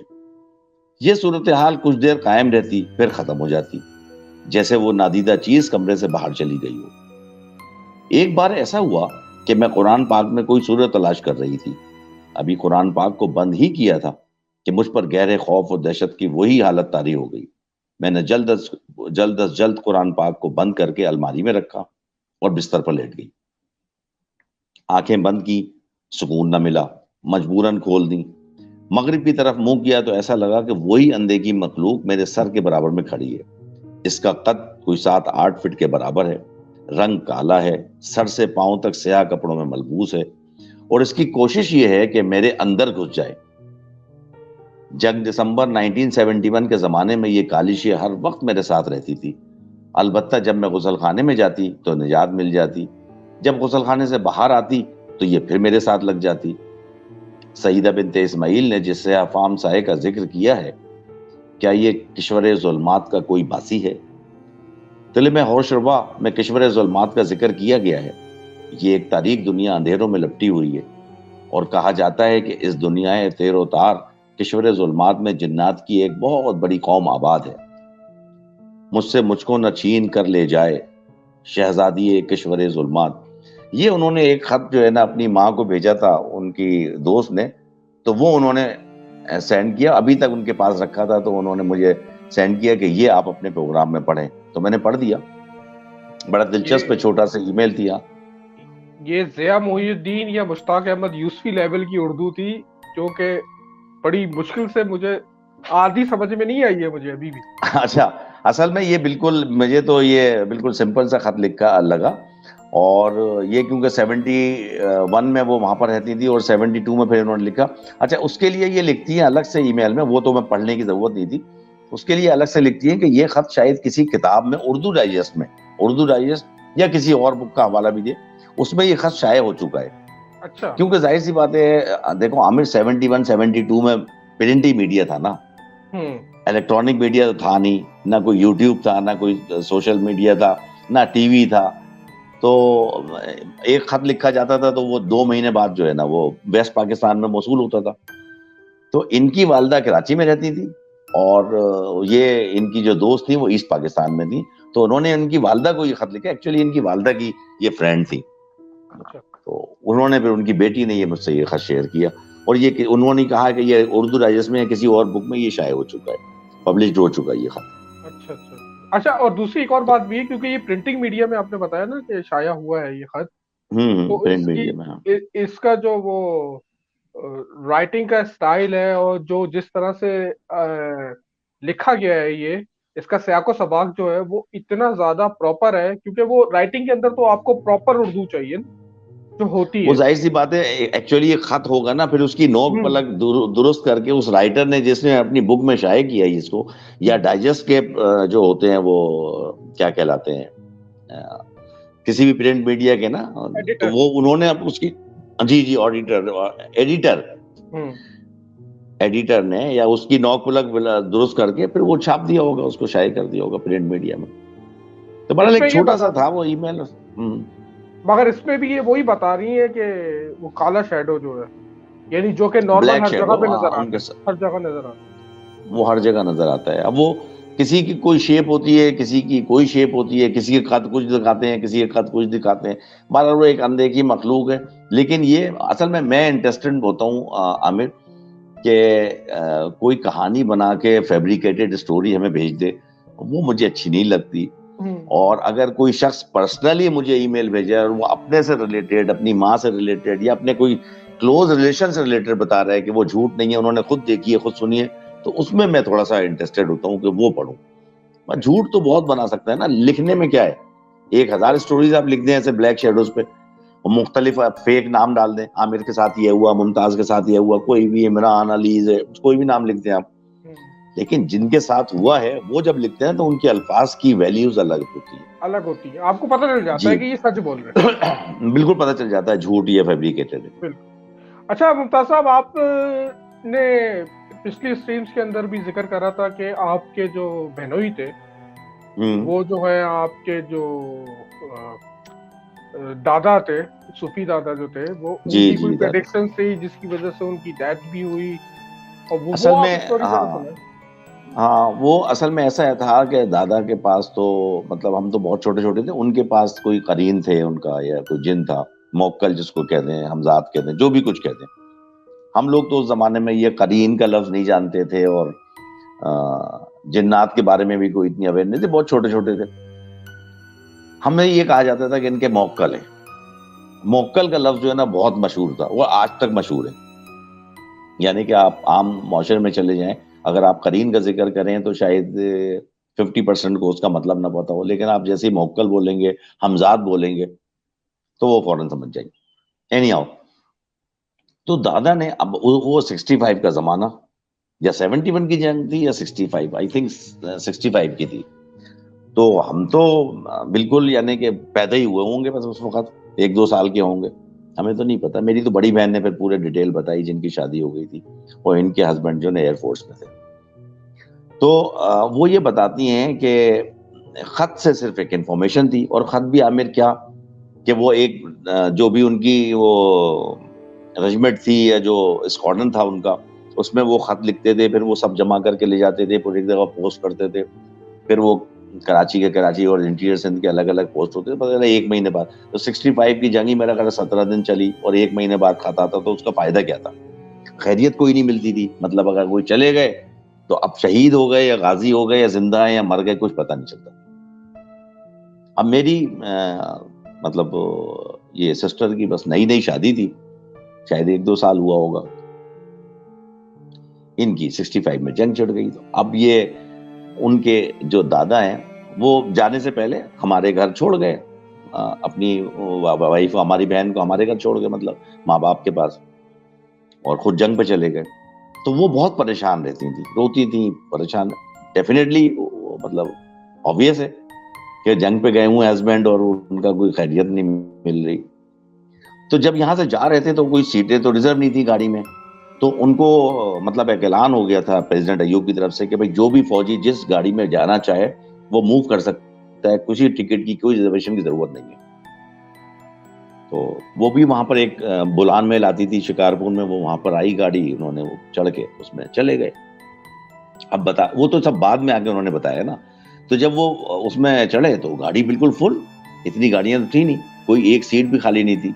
یہ صورتحال کچھ دیر قائم رہتی پھر ختم ہو جاتی, جیسے وہ نادیدہ چیز کمرے سے باہر چلی گئی ہو. ایک بار ایسا ہوا کہ میں قرآن پاک میں کوئی سورت تلاش کر رہی تھی. ابھی قرآن پاک کو بند ہی کیا تھا کہ مجھ پر گہرے خوف اور دہشت کی وہی حالت طاری ہو گئی. میں نے جلد از جلد قرآن پاک کو بند کر کے الماری میں رکھا اور بستر پر لیٹ گئی. آنکھیں بند کی, سکون نہ ملا. مجبوراً کھول دی. مغرب کی طرف منہ کیا تو ایسا لگا کہ وہی اندھے کی مخلوق میرے سر کے برابر میں کھڑی ہے. اس کا قد کوئی 7-8 فٹ کے برابر ہے. رنگ کالا ہے, سر سے پاؤں تک سیاہ کپڑوں میں ملبوس ہے اور اس کی کوشش یہ ہے کہ میرے اندر گھس جائے. جنگ دسمبر 1971 کے زمانے میں یہ کالشی ہر وقت میرے ساتھ رہتی تھی. البتہ جب میں غسل خانے میں جاتی تو نجات مل جاتی. جب غسل خانے سے باہر آتی تو یہ پھر میرے ساتھ لگ جاتی. سعیدہ بنت اسماعیل نے جس سے افام سائے کا ذکر کیا ہے, کیا یہ کشور ظلمات کا کوئی باسی ہے؟ طلب ہوش ربا میں کشور ظلمات کا ذکر کیا گیا ہے. یہ ایک تاریک دنیا اندھیروں میں لپٹی ہوئی ہے اور کہا جاتا ہے کہ اس دنیا تیر و تار کشور ظلمات میں جنات کی ایک بہت بڑی قوم آباد ہے. مجھ کو نہ چھین کر لے جائے شہزادی کشور ظلمات. یہ انہوں نے ایک خط جو ہے نا اپنی ماں کو بھیجا تھا ان کی دوست نے, تو وہ انہوں نے سینڈ کیا. ابھی تک ان کے پاس رکھا تھا تو انہوں نے مجھے سینڈ کیا کہ یہ آپ اپنے پروگرام میں پڑھیں. تو میں نے پڑھ دیا. بڑا دلچسپ چھوٹا سا ای میل تھا. یہ ضیاء محی الدین یا مشتاق احمد یوسفی لیول کی اردو تھی جو کہ بڑی مشکل سے مجھے آدھی سمجھ میں نہیں آئی ہے مجھے ابھی بھی. اچھا, اصل میں یہ بالکل مجھے تو یہ بالکل سمپل سا خط لکھا لگا. اور یہ کیونکہ 71 میں وہ وہاں پر رہتی تھی اور 72 میں پھر انہوں نے لکھا. اچھا, اس کے لیے یہ لکھتی ہیں الگ سے ای میل میں, وہ تو میں پڑھنے کی ضرورت نہیں تھی. اس کے لیے الگ سے لکھتی ہیں کہ یہ خط شاید کسی کتاب میں اردو ڈائجسٹ یا کسی اور بک کا حوالہ بھی دے, اس میں یہ خط شائع ہو چکا ہے. اچھا. کیونکہ ظاہر سی بات ہے, دیکھو عامر 71-72 میں پرنٹ ہی میڈیا تھا نا, الیکٹرانک میڈیا تو تھا نہیں, نہ کوئی یوٹیوب تھا, نہ کوئی سوشل میڈیا تھا, نہ ٹی وی تھا. تو ایک خط لکھا جاتا تھا تو وہ 2 مہینے بعد جو ہے نا وہ ویسٹ پاکستان میں موصول ہوتا تھا. تو ان کی والدہ کراچی میں رہتی تھی اور یہ ان کی جو دوست تھی وہ ایسٹ پاکستان میں تھی. تو انہوں نے ان کی والدہ کو یہ خط لکھا. ایکچولی ان کی والدہ کی یہ فرینڈ تھی. تو انہوں نے پھر ان کی بیٹی نے یہ مجھ سے یہ خط شیئر کیا اور یہ انہوں نے کہا کہ یہ اردو ڈائجسٹ میں یا کسی اور بک میں یہ شائع ہو چکا ہے, پبلشڈ ہو چکا ہے یہ خط. اچھا, اور دوسری ایک اور بات بھی ہے کیونکہ یہ پرنٹنگ میڈیا میں آپ نے بتایا نا کہ شائع ہوا ہے یہ خط, تو پرنٹ میڈیا میں اس کا جو وہ رائٹنگ کا سٹائل ہے اور جو جس طرح سے لکھا گیا ہے, یہ اس کا سیاق و سباق جو ہے وہ اتنا زیادہ پراپر ہے, کیونکہ وہ رائٹنگ کے اندر تو آپ کو پراپر اردو چاہیے جو ہوتی ہے. وہ ظاہر سی بات ہے, ایکچولی یہ خط ہوگا نا پھر اس کی نوک پلک درست کر کے اس رائٹر نے جس نے اپنی بک میں شائع کیا ہے اس کو, یا ڈائجسٹ کے جو ہوتے ہیں وہ کیا کہلاتے ہیں کسی بھی پرنٹ میڈیا کے نا, تو وہ انہوں نے اب اس کی جی ایڈیٹر نے یا اس کی نوک پلک درست کر کے پھر وہ چھاپ دیا ہوگا, اس کو شائع کر دیا ہوگا پرنٹ میڈیا میں. تو بڑا ایک چھوٹا سا تھا وہ ای میل. مگر اس میں بھی یہ وہی بتا رہی ہے کہ وہ کالا شیڈو جو ہے, یعنی جو کہ نارمل ہر جگہ پہ نظر آتا ہے, ہر جگہ نظر آتا ہے, وہ ہر جگہ نظر آتا ہے. اب وہ کسی کی کوئی شیپ ہوتی ہے، کسی کی کوئی شیپ ہوتی ہے، کسی کے قد کچھ دکھاتے ہیں، کسی کے قد کچھ دکھاتے ہیں. بہرحال وہ ایک اندیکھی مخلوق ہے. لیکن یہ اصل میں انٹرسٹڈ ہوتا ہوں عامر کہ کوئی کہانی بنا کے فیبریکیٹڈ اسٹوری ہمیں بھیج دے، وہ مجھے اچھی نہیں لگتی. اور اگر کوئی شخص پرسنلی مجھے ای میل بھیجے اور وہ اپنے سے ریلیٹڈ، اپنی ماں سے ریلیٹڈ یا اپنے کوئی کلوز ریلیشن سے ریلیٹڈ بتا رہا ہے کہ وہ جھوٹ نہیں ہے، انہوں نے خود دیکھی ہے، خود سنی ہے، تو اس میں تھوڑا سا انٹرسٹڈ ہوتا ہوں کہ وہ پڑھوں. جھوٹ تو بہت بنا سکتا ہے نا، لکھنے میں کیا ہے؟ 1000 اسٹوریز آپ لکھ دیں ایسے بلیک شیڈوز پہ، مختلف فیک نام ڈال دیں، عامر کے ساتھ یہ ہوا، ممتاز کے ساتھ یہ ہوا، کوئی بھی، عمران، علیز، کوئی بھی نام لکھ دیں آپ. لیکن جن کے ساتھ ہوا ہے وہ جب لکھتے ہیں تو ان کے الفاظ کی ویلیوز الگ ہوتی ہیں، الگ ہوتی ہے، آپ کو پتہ چل جاتا ہے کہ یہ سچ بول رہے ہیں. بالکل پتہ چل جاتا ہے جھوٹ یہ فیبریکیٹڈ ہے. بالکل. اچھا ممتاز صاحب، آپ نے پچھلی اسٹریمز کے اندر بھی ذکر کرا تھا کہ آپ کے جو بہنوئی تھے وہ جو ہے آپ کے جو دادا تھے، صوفی دادا جو تھے، وہ ان کی کوئی پریڈکشن تھی جس کی وجہ سے ان کی ڈیتھ بھی ہوئی، اور وہ اصل آپ میں اسٹوری ذرا سنائیں. ہاں، وہ اصل میں ایسا تھا کہ دادا کے پاس تو مطلب ہم تو بہت چھوٹے چھوٹے تھے، ان کے پاس کوئی قرین تھے ان کا، یا کوئی جن تھا، موکل جس کو کہتے ہیں، ہمزاد کہتے ہیں، جو بھی کچھ کہتے ہیں. ہم لوگ تو اس زمانے میں یہ قرین کا لفظ نہیں جانتے تھے، اور جنات کے بارے میں بھی کوئی اتنی اویئر نہیں تھے، بہت چھوٹے چھوٹے تھے. ہمیں یہ کہا جاتا تھا کہ ان کے موکل ہیں. موکل کا لفظ جو ہے نا بہت مشہور تھا، وہ آج تک مشہور ہے. یعنی کہ آپ عام معاشرے میں چلے جائیں، اگر آپ قرین کا ذکر کریں تو شاید 50% کو اس کا مطلب نہ پتا ہو، لیکن آپ جیسے ہی موکل بولیں گے، ہمزاد بولیں گے، تو وہ فوراً سمجھ جائیں گے. اینی ہاؤ، تو دادا نے اب وہ 65 کا زمانہ، یا 71 کی جنگ تھی یا 65، آئی تھنک 65 کی تھی. تو ہم تو بالکل یعنی کہ پیدا ہی ہوئے ہوں گے بس اس وقت، 1-2 سال کے ہوں گے، ہمیں تو نہیں پتا. میری تو بڑی بہن نے پھر پورے ڈیٹیل بتائی، جن کی شادی ہو گئی تھی، اور ان کے ہسبینڈ جو نے ایئر فورس میں تھے. تو وہ یہ بتاتی ہیں کہ خط سے صرف ایک انفارمیشن تھی، اور خط بھی عامر کیا کہ وہ ایک جو بھی ان کی وہ رجمنٹ تھی یا جو اسکواڈرن تھا ان کا، اس میں وہ خط لکھتے تھے، پھر وہ سب جمع کر کے لے جاتے تھے، پھر ایک جگہ پوسٹ کرتے تھے، پھر وہ کراچی اور انٹیریئر سندھ کے الگ الگ پوسٹ ہوتے تھے. 1 مہینے بعد تو 65 کی جنگ ہی میرا خیال 17 دن چلی، اور 1 مہینے بعد خط آتا، تو اس کا فائدہ کیا تھا؟ خیریت کوئی نہیں ملتی تھی. مطلب اگر کوئی چلے گئے تو اب شہید ہو گئے یا غازی ہو گئے یا زندہ ہیں یا مر گئے، کچھ پتہ نہیں چلتا. اب میری مطلب یہ سسٹر کی بس نئی شادی تھی، شاید 1-2 سال ہوا ہوگا، ان کی 65 میں جنگ چڑھ گئی. تو اب یہ ان کے جو دادا ہیں وہ جانے سے پہلے ہمارے گھر چھوڑ گئے، اپنی وائف، ہماری بہن کو ہمارے گھر چھوڑ گئے، مطلب ماں باپ کے پاس، اور خود جنگ پہ چلے گئے. تو وہ بہت پریشان رہتی تھیں، روتی تھیں، پریشان. ڈیفینیٹلی مطلب obvious ہے کہ جنگ پہ گئے ہوئے ہسبینڈ اور ان کا کوئی خیریت نہیں مل رہی. تو جب یہاں سے جا رہے تھے تو کوئی سیٹیں تو ریزرو نہیں تھی گاڑی میں، تو ان کو مطلب ایک اعلان ہو گیا تھا پریزیڈنٹ ایوب کی طرف سے کہ بھائی جو بھی فوجی جس گاڑی میں جانا چاہے وہ موو کر سکتا ہے، کسی ٹکٹ کی کوئی ریزرویشن کی ضرورت نہیں ہے. تو وہ بھی وہاں پر ایک بلان میل آتی تھی شکارپور میں، وہ وہاں پر آئی گاڑی، انہوں نے وہ چڑھ کے اس میں چلے گئے. اب بتا، وہ تو سب بعد میں آ کے انہوں نے بتایا نا. تو جب وہ اس میں چڑھے تو گاڑی بالکل فل، اتنی گاڑیاں تو تھی نہیں، کوئی ایک سیٹ بھی خالی نہیں تھی.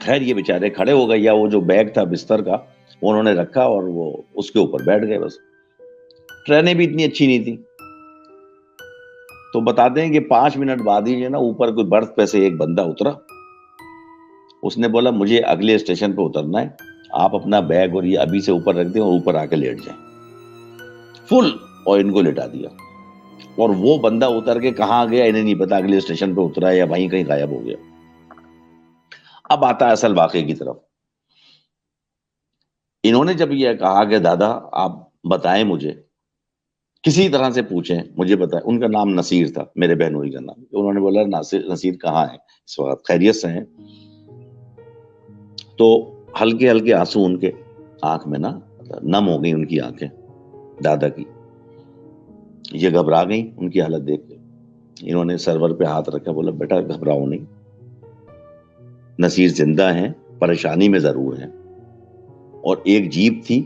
خیر یہ بیچارے کھڑے ہو گئے، یا وہ جو بیگ تھا بستر کا انہوں نے رکھا اور وہ اس کے اوپر بیٹھ گئے. بس ٹرینیں بھی اتنی اچھی نہیں تھی. تو بتاتے ہیں کہ 5 منٹ بعد ہی جو ہے نا اوپر کوئی برتھ پہ سے ایک بندہ اترا، اس نے بولا مجھے اگلے اسٹیشن پہ اترنا ہے، آپ اپنا بیگ اور یہ ابھی سے اوپر رکھ دیں اور اوپر آ کے لیٹ جائیں. فل، اور ان کو لٹا دیا. اور وہ بندہ اتر کے کہاں گیا انہیں نہیں پتا، اگلے اسٹیشن پہ اترا ہے یا وہیں کہیں غائب ہو گیا. اب آتا ہے اصل واقعے کی طرف. انہوں نے جب یہ کہا کہ دادا آپ بتائیں، مجھے کسی طرح سے پوچھیں، مجھے بتائیں. ان کا نام نصیر تھا، میرے بہنوئی کا نام. انہوں نے بولا نصیر کہاں ہے اس وقت، خیریت سے ہیں؟ تو ہلکے ہلکے آنسو ان کے آنکھ میں نا نم ہو گئی ان کی آنکھیں دادا کی. یہ گھبرا گئی ان کی حالت دیکھ کے. انہوں نے سرور پہ ہاتھ رکھا، بولا بیٹا گھبراؤ نہیں، نصیر زندہ ہیں، پریشانی میں ضرور ہیں. اور ایک جیپ تھی،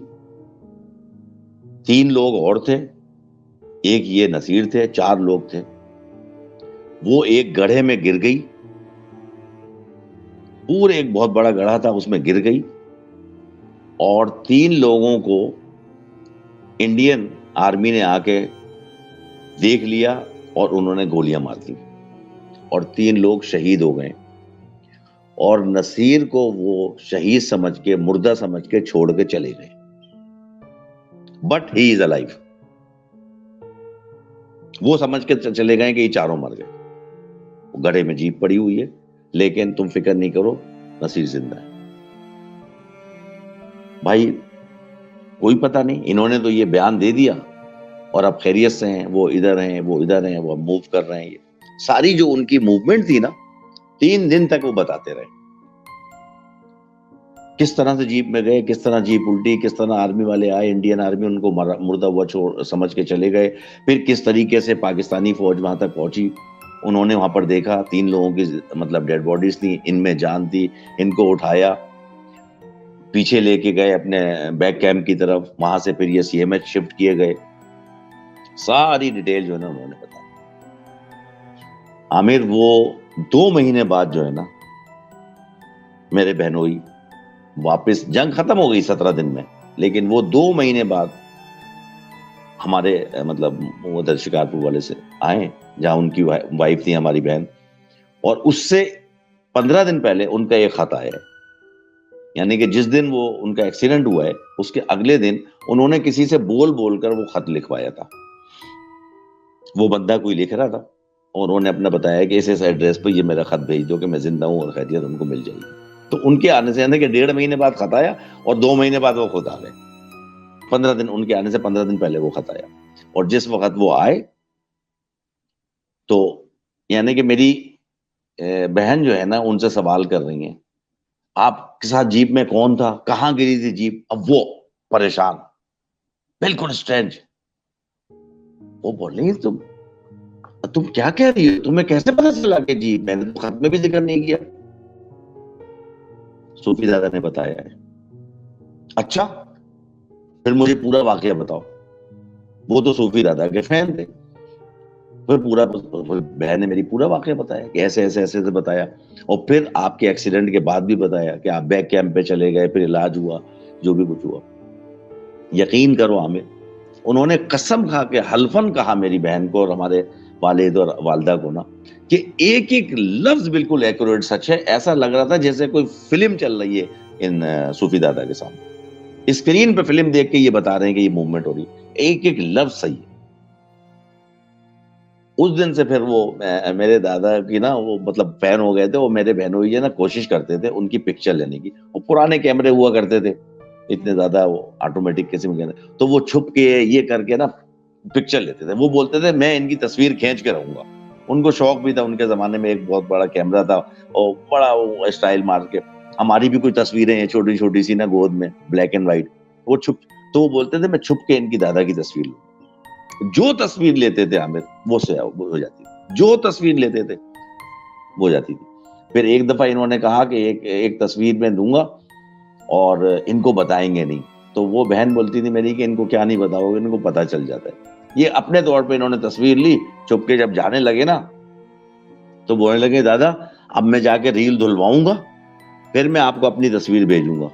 3 لوگ اور تھے، ایک یہ نصیر تھے، 4 لوگ تھے. وہ ایک گڑھے میں گر گئی، پورے ایک بہت بڑا گڑھا تھا اس میں گر گئی، اور 3 لوگوں کو انڈین آرمی نے آ کے دیکھ لیا اور انہوں نے گولیاں مار دی اور 3 لوگ شہید ہو گئے. اور نصیر کو وہ شہید سمجھ کے، مردہ سمجھ کے چھوڑ کے چلے گئے. But he is alive. وہ سمجھ کے چلے گئے کہ یہ 4 مر گئے. گڑھے میں جیپ پڑی ہوئی ہے، لیکن تم فکر نہیں کرو، نصیر زندہ ہے. بھائی کوئی پتہ نہیں، انہوں نے تو یہ بیان دے دیا اور اب خیریت سے ہیں، وہ ادھر ہیں، وہ ادھر ہیں، وہ موو کر رہے ہیں. یہ ساری جو ان کی موومنٹ تھی نا، 3 دن تک وہ بتاتے رہے کس طرح سے جیپ میں گئے، کس طرح جیپ الٹی، کس طرح آرمی والے آئے، انڈین آرمی ان کو مردہ ہوا سمجھ کے چلے گئے. پھر کس طریقے سے پاکستانی فوج وہاں تک پہنچی، انہوں نے وہاں پر دیکھا 3 لوگوں کی مطلب ڈیڈ باڈیز تھیں، ان میں جان تھی. ان کو اٹھایا، پیچھے لے کے گئے اپنے بیک کیمپ کی طرف، وہاں سے پھر یہ سی ایم ایچ شفٹ کیے گئے. ساری ڈیٹیل جو ہے نا انہوں نے بتایا. عامر وہ 2 مہینے بعد جو ہے نا میرے بہنوئی واپس، جنگ ختم ہو گئی 17 دن میں، لیکن وہ 2 مہینے بعد ہمارے مطلب ادھر شکارپور والے سے آئے جہاں ان کی وائف تھی ہماری بہن. اور اس سے 15 دن پہلے ان کا ایک خط آیا ہے، یعنی کہ جس دن وہ ان کا ایکسیڈنٹ ہوا ہے اس کے اگلے دن انہوں نے کسی سے بول بول کر وہ خط لکھوایا تھا. وہ بندہ کوئی لکھ رہا تھا اور انہوں نے اپنا بتایا کہ اس ایڈریس پہ یہ میرا خط بھیج دو کہ میں زندہ ہوں اور خیریت ان کو مل جائے گی. تو ان کے آنے سے یعنی کہ 1.5 مہینے بعد خط آیا اور 2 مہینے بعد وہ خود آ گئے. 15 دن ان کے آنے سے 15 دن پہلے وہ خط آیا. اور جس وقت وہ آئے تو یعنی کہ میری بہن جو ہے نا ان سے سوال کر رہی ہیں آپ کے ساتھ جیپ میں کون تھا، کہاں گری تھی جیپ. اب وہ پریشان، بالکل اسٹرینج. وہ بول رہی تم کیا کہہ رہی ہو، تمہیں کیسے پتا چلا کہ جیپ، میں نے تو خط میں بھی ذکر نہیں کیا. صوفی دادا نے بتایا ہے. اچھا پھر مجھے پورا واقعہ بتاؤ. وہ تو صوفی دادا کے فین تھے. پھر پورا بہن نے میری پورا واقعہ بتایا کہ ایسے ایسے ایسے بتایا. اور پھر آپ کے ایکسیڈنٹ کے بعد بھی بتایا کہ آپ بیک کیمپ پہ چلے گئے، پھر علاج ہوا، جو بھی کچھ ہوا. یقین کرو عامر، انہوں نے قسم کھا کے حلفاً کہا میری بہن کو اور ہمارے والد اور والدہ کو نا کہ ایک ایک لفظ بالکل ایکوریٹ سچ ہے. ایسا لگ رہا تھا جیسے کوئی فلم چل رہی ہے ان صوفی دادا کے سامنے. اسکرین پہ فلم دیکھ کے یہ بتا رہے ہیں کہ یہ موومنٹ ہو رہی، ایک ایک لفظ صحیح ہے. اس دن سے پھر وہ میرے دادا کی نا وہ مطلب فین ہو گئے تھے. وہ میرے بہنوئی جو ہے نا کوشش کرتے تھے ان کی پکچر لینے کی. وہ پرانے کیمرے ہوا کرتے تھے اتنے زیادہ، وہ آٹومیٹک قسم کے، تو وہ چھپ کے یہ کر کے نا پکچر لیتے تھے. وہ بولتے تھے میں ان کی تصویر کھینچ کے رہوں گا. ان کو شوق بھی تھا، ان کے زمانے میں ایک بہت بڑا کیمرہ تھا اور بڑا اسٹائل مار کے ہماری بھی کوئی تصویریں ہیں چھوٹی چھوٹی سی نا گود میں بلیک اینڈ وائٹ. وہ چھپ، تو وہ بولتے تھے میں چھپ کے ان کی دادا کی تصویر لوں. جو تصویر لیتے تھے عامر وہ سے ہو جاتی تھی، جو تصویر لیتے تھے وہ جاتی تھی. پھر ایک دفعہ انہوں نے کہا کہ ایک تصویر میں دوں گا اور ان کو بتائیں گے نہیں. تو وہ بہن بولتی تھی میری کہ ان کو کیا نہیں بتاؤ گے، ان کو پتا چل جاتا ہے. یہ اپنے طور پہ انہوں نے تصویر لی، چھپ کے جب جانے لگے نا تو بولنے لگے دادا اب میں جا کے ریل دھلواؤں گا، پھر میں آپ کو اپنی تصویر بھیجوں گا.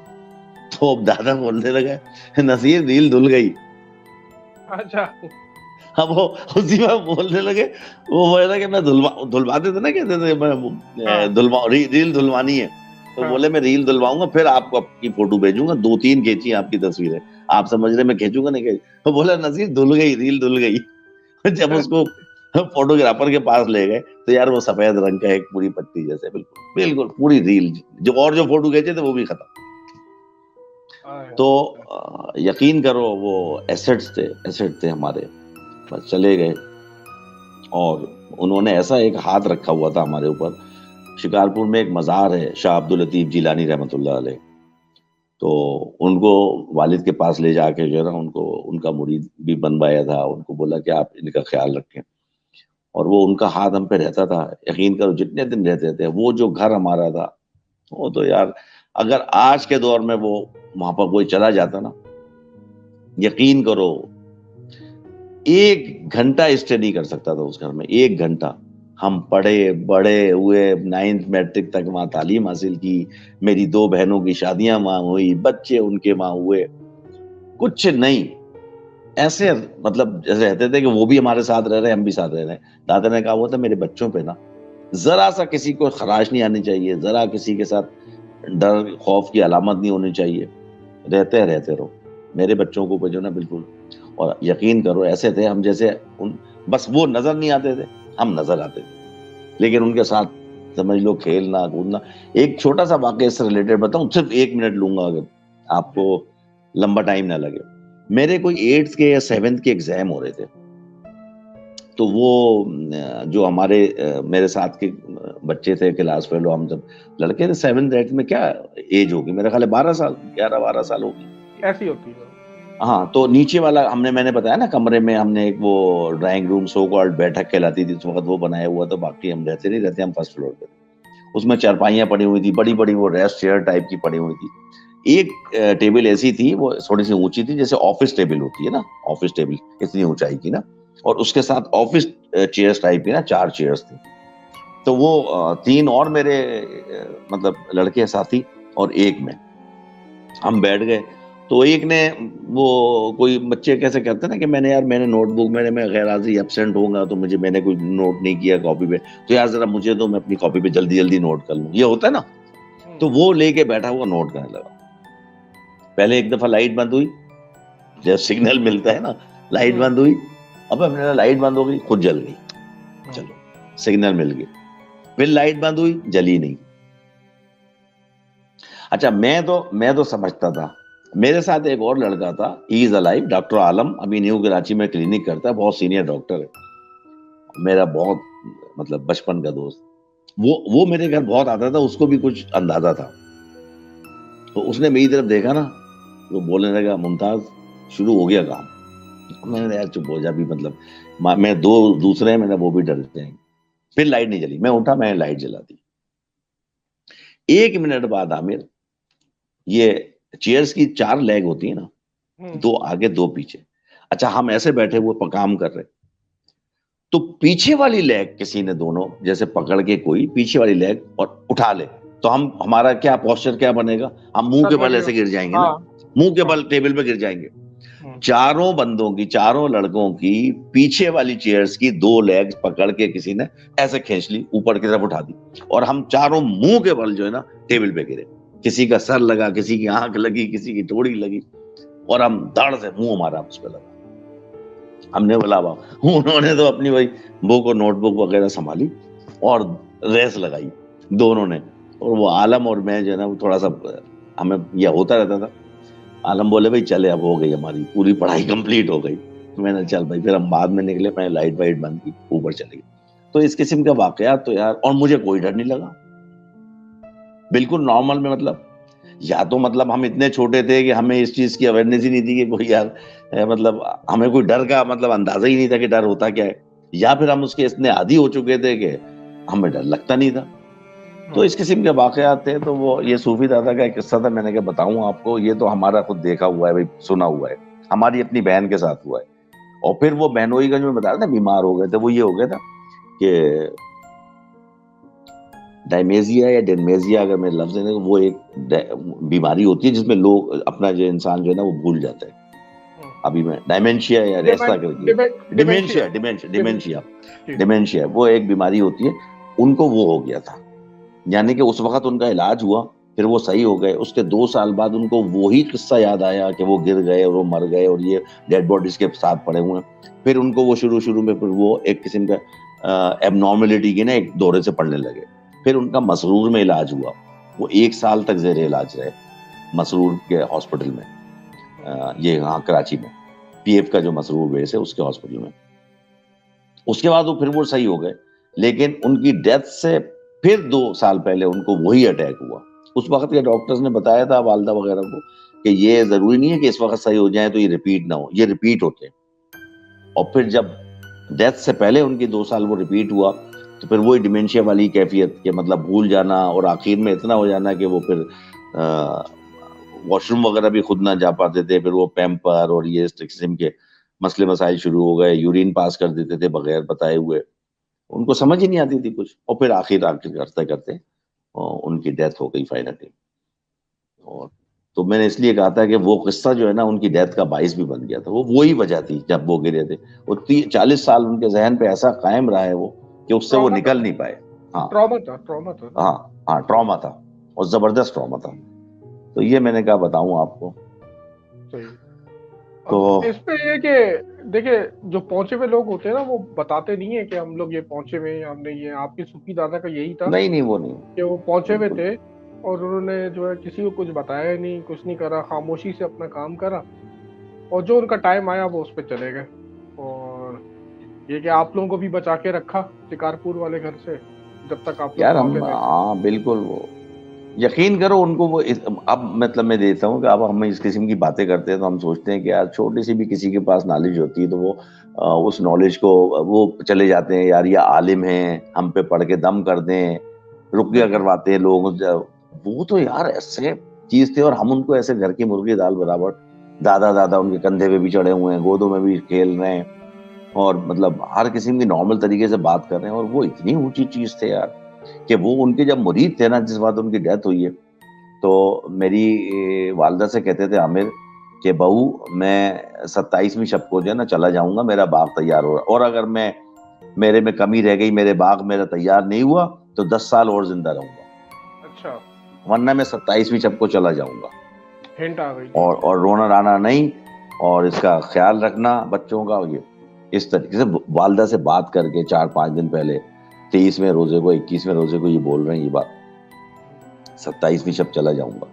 تو اب دادا بولنے لگا نصیر ریل دھل گئی. اچھا اب وہ اسی وقت بولنے لگے، وہ بولے تھا کہ میں دھلواتے تھے نا، کہتے تھے میں ریل دھلوانی ہے. تو بولے میں ریل دھلواؤں گا پھر آپ کو آپ کی فوٹو بھیجوں گا. 2-3 کھینچی آپ کی تصویریں، آپ سمجھ رہے میں کھینچوں گا نہیں. تو بولا نصیر دھل گئی، ریل دھل گئی. جب اس کو فوٹوگرافر کے پاس لے گئے تو یار وہ سفید رنگ کا ایک پوری پٹی جیسے بالکل بالکل پوری ریل، جو اور جو فوٹو کھینچے تھے وہ بھی ختم. تو یقین کرو وہ ایسٹ تھے ہمارے. بس چلے گئے اور انہوں نے ایسا ایک ہاتھ رکھا ہوا تھا ہمارے اوپر. شکارپور میں ایک مزار ہے شاہ عبداللطیف جیلانی رحمۃ اللہ علیہ، تو ان کو والد کے پاس لے جا کے جو ہے نا ان کو ان کا مرید بھی بنوایا تھا. ان کو بولا کہ آپ ان کا خیال رکھیں، اور وہ ان کا ہاتھ ہم پہ رہتا تھا. یقین کرو جتنے دن رہتے تھے، وہ جو گھر ہمارا تھا وہ تو یار اگر آج کے دور میں وہ وہاں پر کوئی چلا جاتا نا، یقین کرو ایک گھنٹہ اسٹے نہیں کر سکتا تھا اس گھر میں, ایک گھنٹہ. ہم پڑھے بڑے ہوئے, 9th میٹرک تک وہاں تعلیم حاصل کی, میری 2 بہنوں کی شادیاں وہاں ہوئی, بچے ان کے وہاں ہوئے, کچھ نہیں. ایسے مطلب جیسے رہتے تھے کہ وہ بھی ہمارے ساتھ رہ رہے, ہم بھی ساتھ رہ رہے ہیں. دادا نے کہا ہوا تھا میرے بچوں پہ نا ذرا سا کسی کو خراش نہیں آنی چاہیے, ذرا کسی کے ساتھ ڈر خوف کی علامت نہیں ہونی چاہیے, رہتے رہو. میرے بچوں کو جو نا بالکل, اور یقین کرو ایسے تھے ہم جیسے بس وہ نظر نہیں آتے تھے, ہم نظر آتے تھے, لیکن ان کے ساتھ سمجھ لو کھیلنا کودنا. ایک چھوٹا سا واقعہ اس سے ریلیٹڈ بتاؤں, صرف 1 منٹ لوں گا اگر آپ کو لمبا ٹائم نہ لگے. میرے کوئی 8th کے یا 7th کے ایگزام ہو رہے تھے, تو وہ جو ہمارے میرے ساتھ کے بچے تھے کلاس فیلو, ہم جب لڑکے تھے 7th 8th میں, کیا ایج ہوگی میرے خیال ہے 12 سال 11-12 سال ہوگی ایسی ہوتی ہے. ہاں, تو نیچے والا میں نے بتایا نا کمرے میں ہم نے ایک وہ ڈرائنگ روم سو کالڈ بیٹھک کہلاتی تھی اس وقت, وہ بنایا ہوا تھا. باقی ہم رہتے نہیں رہتے, ہم فرسٹ فلور پہ. اس میں چارپائیاں پڑی ہوئی تھی, بڑی بڑی وہ ریسٹ چیئر ٹائپ کی پڑی ہوئی تھی. ایک ٹیبل ایسی تھی, وہ تھوڑی سی اونچی تھی, جیسے آفس ٹیبل ہوتی ہے نا, آفس ٹیبل اتنی اونچائی کی نا, اور اس کے ساتھ آفس چیئرز ٹائپ کی نا 4 چیئرز تھی. تو وہ 3 اور میرے مطلب لڑکے ساتھی اور ایک میں, ہم بیٹھ گئے. تو ایک نے وہ کوئی بچے کیسے کہتے ہیں نا کہ میں نے نوٹ بک میں غیر حاضری ایبسینٹ ہوں گا, تو میں نے کوئی نوٹ نہیں کیا کاپی پہ, تو یار ذرا مجھے تو میں اپنی کاپی پہ جلدی نوٹ کر لوں, یہ ہوتا ہے نا. تو وہ لے کے بیٹھا ہوا نوٹ کرنے لگا. پہلے ایک دفعہ لائٹ بند ہوئی, جب سگنل ملتا ہے نا, لائٹ بند ہوئی. اب لائٹ بند ہو گئی, خود جل گئی, چلو سگنل مل گئی. پھر لائٹ بند ہوئی, جلی نہیں. اچھا میں تو سمجھتا تھا. میرے ساتھ ایک اور لڑکا تھا, ہی از الائیو, ڈاکٹر عالم, ابھی نیو کراچی میں کلینک کرتا ہے, بہت سینئر ڈاکٹر ہے, میرا بہت مطلب بچپن کا دوست. وہ میرے گھر بہت آتا تھا, اس کو بھی کچھ اندازہ تھا. تو اس نے میری طرف دیکھا نا, تو بولنے لگا ممتاز شروع ہو گیا کام. میں نے یار چپ ہو جا بھی, مطلب میں 2 دوسرے ہیں, میں نے وہ بھی ڈر جائیں گے. پھر لائٹ نہیں جلی, میں اٹھا, میں لائٹ جلا دی. 1 منٹ بعد عامر, یہ چیئرز کی 4 لیگ ہوتی ہیں نا, 2 آگے 2 پیچھے. اچھا ہم ایسے بیٹھے ہوئے کام کر رہے, تو پیچھے والی لیگ کسی نے دونوں جیسے پکڑ کے کوئی پیچھے والی لیگ اور اٹھا لے, تو ہمارا کیا پوسچر کیا بنے گا, ہم منہ کے بل ایسے گر جائیں گے نا, منہ کے بل ٹیبل پہ گر جائیں گے. 4 بندوں کی, 4 لڑکوں کی پیچھے والی چیئرز کی 2 لیگ پکڑ کے کسی نے ایسے کھینچ لی, اوپر کی طرف اٹھا دی, اور ہم 4 منہ کے بل جو ہے نا ٹیبل پہ گرے. کسی کا سر لگا, کسی کی آنکھ لگی, کسی کی ٹوڑی لگی, اور ہم دڑ سے منہ ہمارا اس پہ لگا. ہم نے بولا, انہوں نے تو اپنی وہی بک اور نوٹ بک وغیرہ سنبھالی اور ریس لگائی دونوں نے. اور وہ عالم اور میں جو ہے نا وہ تھوڑا سا ہمیں یہ ہوتا رہتا تھا. عالم بولے بھائی چلے, اب ہو گئی ہماری پوری پڑھائی کمپلیٹ ہو گئی. میں نے چل بھائی, پھر ہم بعد میں نکلے, میں نے لائٹ وائٹ بند کی, اوپر چلے گئے. تو اس قسم کے واقعات تو یار, اور مجھے کوئی ڈر نہیں لگا, بالکل نارمل میں. مطلب یا تو مطلب ہم اتنے چھوٹے تھے کہ ہمیں اس چیز کی اویئرنیس ہی نہیں تھی کہ کوئی یار مطلب ہمیں کوئی ڈر کا مطلب اندازہ ہی نہیں تھا کہ ڈر ہوتا کیا ہے, یا پھر ہم اس کے اتنے عادی ہو چکے تھے کہ ہمیں ڈر لگتا نہیں تھا. تو اس قسم کے واقعات تھے. تو وہ یہ صوفی دادا کا ایک قصہ تھا, میں نے کہا بتاؤں آپ کو, یہ تو ہمارا خود دیکھا ہوا ہے, سنا ہوا ہے, ہماری اپنی بہن کے ساتھ ہوا ہے. اور پھر وہ بہنوئی گنج میں بتا رہا تھا بیمار ہو گئے تھے, وہ یہ ہو گیا تھا کہ ڈائمیزیا یا ڈینمیزیا اگر میں لفظ ہے, وہ ایک بیماری ہوتی ہے جس میں لوگ اپنا جو انسان جو ہے نا وہ بھول جاتا ہے. ابھی میں ڈائمینشیا یا ایسا کر کے ڈیمینشیا وہ ایک بیماری ہوتی ہے, ان کو وہ ہو گیا تھا. یعنی کہ اس وقت ان کا علاج ہوا, پھر وہ صحیح ہو گئے. اس کے 2 سال بعد ان کو وہی قصہ یاد آیا کہ وہ گر گئے اور وہ مر گئے اور یہ ڈیڈ باڈیز کے ساتھ پڑے ہوئے ہیں. پھر ان کو وہ شروع میں پھر وہ ایک قسم کا ایب نارملٹی کے نا ایک دورے سے پڑنے لگے. پھر ان کا مسرور میں علاج ہوا, وہ 1 سال تک زیر علاج رہے مسرور کے ہاسپٹل میں, یہ ہاں کراچی میں, پی ایف کا جو مسرور بیس ہے اس کے ہاسپٹل میں. اس کے بعد وہ پھر وہ صحیح ہو گئے, لیکن ان کی ڈیتھ سے پھر 2 سال پہلے ان کو وہی اٹیک ہوا. اس وقت کے ڈاکٹرز نے بتایا تھا والدہ وغیرہ کو کہ یہ ضروری نہیں ہے کہ اس وقت صحیح ہو جائیں تو یہ ریپیٹ نہ ہو, یہ ریپیٹ ہوتے ہیں. اور پھر جب ڈیتھ سے پہلے ان کی 2 سال وہ ریپیٹ ہوا, تو پھر وہی ڈیمینشیا والی کیفیت کہ مطلب بھول جانا, اور آخر میں اتنا ہو جانا کہ وہ پھر واش روم وغیرہ بھی خود نہ جا پاتے تھے. پھر وہ پیمپر اور یہ اس قسم کے مسئلے مسائل شروع ہو گئے, یورین پاس کر دیتے تھے بغیر بتائے ہوئے, ان کو سمجھ ہی نہیں آتی تھی کچھ, اور پھر آخر کرتے کرتے ان کی ڈیتھ ہو گئی فائنلی. اور تو میں نے اس لیے کہا تھا کہ وہ قصہ جو ہے نا ان کی ڈیتھ کا باعث بھی بن گیا تھا, وہ وہی وجہ تھی جب وہ گرے تھے. وہ 40 سال ان کے ذہن پہ ایسا قائم رہا ہے وہ کہ اس سے وہ نکل نہیں پائے. ہاں ٹراما تھا. ہاں ٹراما تھا, اور زبردست ٹراما تھا. تو یہ میں نے کہا بتاؤں آپ کو. تو اس پہ یہ کہ دیکھیں جو پہنچے ہوئے لوگ ہوتے ہیں نا وہ بتاتے نہیں ہیں کہ ہم لوگ یہ پہنچے ہوئے ہیں, ہم نے یہ, آپ کی سکی دادا کا یہی تھا. نہیں وہ نہیں کہ وہ پہنچے ہوئے تھے اور انہوں نے جو ہے کسی کو کچھ بتایا نہیں, کچھ نہیں کرا, خاموشی سے اپنا کام کرا, اور جو ان کا ٹائم آیا وہ اس پہ چلے گئے. اور یہ کہ آپ لوگوں کو بھی بچا کے رکھا شکارپور والے گھر سے جب تک آپ یار ہم, ہاں بالکل, وہ یقین کرو ان کو وہ اب مطلب میں دیتا ہوں کہ اب ہم اس قسم کی باتیں کرتے ہیں تو ہم سوچتے ہیں کہ یار چھوٹی سی بھی کسی کے پاس نالج ہوتی ہے تو وہ اس نالج کو وہ چلے جاتے ہیں, یار یہ عالم ہیں, ہم پہ پڑھ کے دم کر دیں, رقیہ کرواتے ہیں لوگ. وہ تو یار ایسے چیز تھے, اور ہم ان کو ایسے گھر کی مرغی دال برابر, دادا ان کے کندھے پہ بھی چڑھے ہوئے ہیں, گودوں میں بھی کھیل رہے ہیں, اور مطلب ہر قسم کی نارمل طریقے سے بات کر رہے ہیں. اور وہ اتنی اونچی چیز تھے یار کہ وہ ان کے جب مرید تھے نا, جس بات ان کی ڈیتھ ہوئی ہے, تو میری والدہ سے کہتے تھے عامر کہ بہو میں 27ویں شب کو جو ہے نا چلا جاؤں گا, میرا باغ تیار ہو رہا, اور اگر میرے میں کمی رہ گئی, میرے باغ میرا تیار نہیں ہوا تو 10 سال اور زندہ رہوں گا. اچھا. ورنہ میں 27ویں شب کو چلا جاؤں گا. ہنٹ آ گئی. اور رونا رانا نہیں, اور اس کا خیال رکھنا بچوں کا. یہ اس طریقے سے والدہ سے بات کر کے 4-5 دن پہلے 23ویں روزے کو 21ویں روزے کو یہ بول رہے ہیں یہ بات, 27ویں شب چلا جاؤں گا.